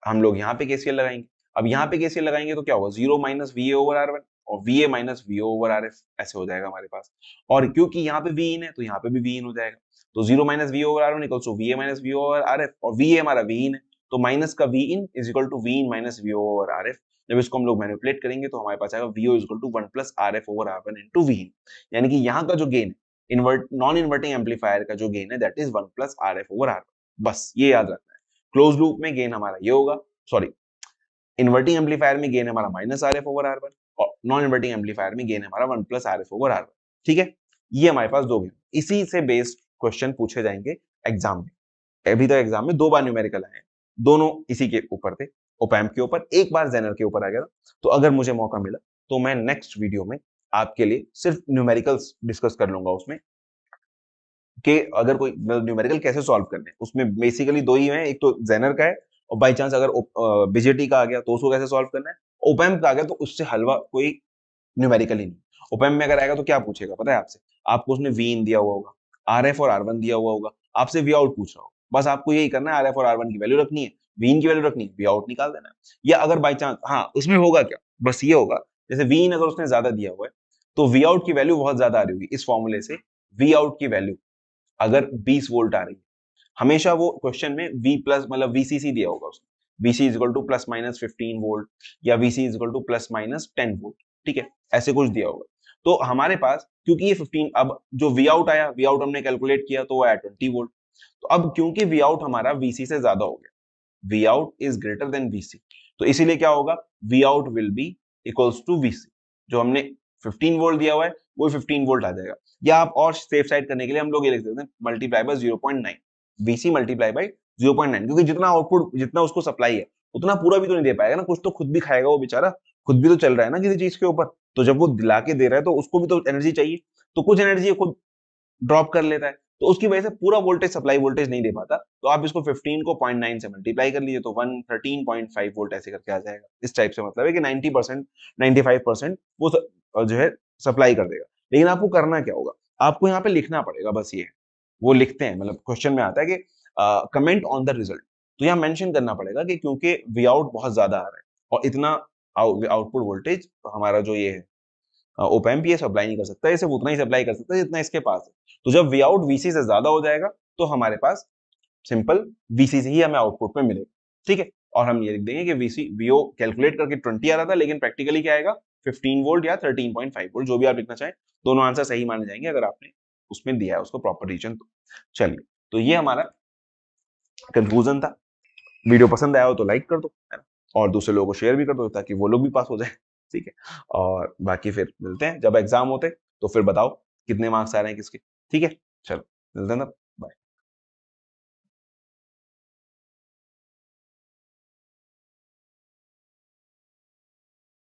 हम लोग यहाँ पे KCL लगाएंगे। अब यहाँ पे KCL लगाएंगे तो क्या होगा, 0 माइनस VA ओवर R1 और VA minus VO over RF, ऐसे हो जाएगा हमारे पास। और क्योंकि यहाँ पे V इन है तो यहाँ पे भी V इन हो जाएगा, तो 0 minus VA over R1 equals to VA minus VO over RF, और VA हमारा V इन है, तो माइनस का V in is equal to V in minus VO over RF। जब इसको हम लोग मैनिपुलेट करेंगे तो हमारे पास आएगा VO is equal to 1 plus RF over R1 into V in. यानी कि यहाँ का जो गेन है नॉन इन्वर्टिंग एम्पलीफायर का जो गेन है that is 1 plus RF over R1। बस ये याद रखना है, क्लोज लूप में गेन हमारा ये होगा, सॉरी इन्वर्टिंग एम्पलीफायर में गेन हमारा माइनस RF ओवर R1, और नॉन इन्वर्टिंग एम्पलीफायर में गेन हमारा 1 प्लस RF ओवर R1। ठीक है, ये हमारे पास दो गेन, इसी से बेस्ड क्वेश्चन पूछे जाएंगे एग्जाम में। अभी तक एग्जाम में 2 बार न्यूमेरिकल आए हैं, दोनों इसी के ऊपर थे, ओपैम्प के ऊपर, एक बार जेनर के ऊपर आ गया था। तो अगर मुझे मौका मिला तो मैं नेक्स्ट वीडियो में आपके लिए सिर्फ न्यूमेरिकल्स डिस्कस कर लूंगा उसमें, कि अगर कोई न्यूमेरिकल कैसे सॉल्व करने हैं। उसमें बेसिकली दो ही हैं, एक तो जेनर का है, और बाई चांस अगर बीजेटी का आ गया तो उसको कैसे सॉल्व करना है, ओपैम्प का आ गया तो उससे हलवा कोई न्यूमेरिकल ही नहीं। ओपैम्प में अगर आएगा तो क्या पूछेगा पता है आपसे, आपको उसने वी इन दिया हुआ होगा, RF और R1 दिया हुआ होगा, आपसे वी आउट पूछ रहा होगा, बस आपको यही करना है, RF और R1 की वैल्यू रखनी है, वी इन की वैल्यू रखनी है, वी आउट निकाल देना है। या अगर बाई चांस, हाँ उसमें होगा क्या, बस ये होगा, जैसे वी इन अगर उसने ज्यादा दिया हुआ है तो वी आउट की वैल्यू बहुत ज्यादा आ रही होगी, इस फॉर्मूले से वी आउट की वैल्यू अगर 20 वोल्ट आ रही है, हमेशा वो क्वेश्चन में V प्लस मतलब VCC दिया होगा उसने, VC is equal two plus minus 15 volt, या VC is equal two plus minus 10 volt. ठीक है, ऐसे कुछ दिया होगा। तो हमारे पास क्योंकि ये 15, अब जो V आउट आया, V आउट हमने कैलकुलेट किया तो वो आया 20 वोल्ट। तो अब क्योंकि V आउट हमारा VC से ज्यादा हो गया, V out is greater than VC, तो इसीलिए क्या होगा, V out will be equals to VC। जो हमने 15 वोल्ट दिया हुआ है वो 15 वोल्ट आ जाएगा, या आप और सेफ साइड करने के लिए हम लोग ये लिख सकते हैं multiply by 0.9, VC multiply by 0.9, क्योंकि जितना आउटपुट जितना उसको सप्लाई है उतना पूरा भी तो नहीं दे पाएगा ना, कुछ तो खुद भी खाएगा वो बेचारा, खुद भी तो चल रहा है ना किसी चीज के ऊपर। तो जब वो दिला के दे रहा है तो उसको भी तो एनर्जी चाहिए, तो कुछ एनर्जी खुद ड्रॉप कर लेता है, तो उसकी वजह से पूरा वोल्टेज सप्लाई वोल्टेज नहीं दे पाता। तो आप इसको 15 को 0.9 से मल्टीप्लाई कर लीजिए तो 113.5 वोल्ट ऐसे करके आ जाएगा। इस टाइप से मतलब है कि 90% 95% वो जो है सप्लाई कर देगा। लेकिन आपको करना क्या होगा, आपको यहाँ पे लिखना पड़ेगा, बस ये वो लिखते हैं, मतलब क्वेश्चन में आता है कि कमेंट ऑन द रिजल्ट, तो यहाँ मेंशन करना पड़ेगा कि क्योंकि वी आउट बहुत ज्यादा आ रहा है और इतना आउटपुट वोल्टेज हमारा जो ये है ओपैम्प ये सप्लाई नहीं कर सकता, ये सिर्फ उतना ही सप्लाई कर सकता है जितना इसके पास है। तो जब वी आउट VC से ज्यादा हो जाएगा तो हमारे पास सिंपल VC से ही हमें आउटपुट में मिलेगा। ठीक है, और हम ये लिख देंगे कि वीओ कैलकुलेट करके 20 आ रहा था, लेकिन प्रैक्टिकली क्या आएगा 15 वोल्ट या 13.5 वोल्ट, जो भी आप लिखना चाहें, दोनों आंसर सही माने जाएंगे अगर आपने उसमें दिया है उसको प्रॉपर रीजन। तो चलिए, तो ये हमारा कंक्लूजन था। वीडियो पसंद आया हो तो लाइक कर दो, है ना, और दूसरे लोगों को शेयर भी कर दो ताकि वो लोग भी पास हो जाए। ठीक है, और बाकी फिर मिलते हैं जब एग्जाम होते, तो फिर बताओ कितने मार्क्स आ रहे हैं किसके। ठीक है, चलो मिलते हैं ना।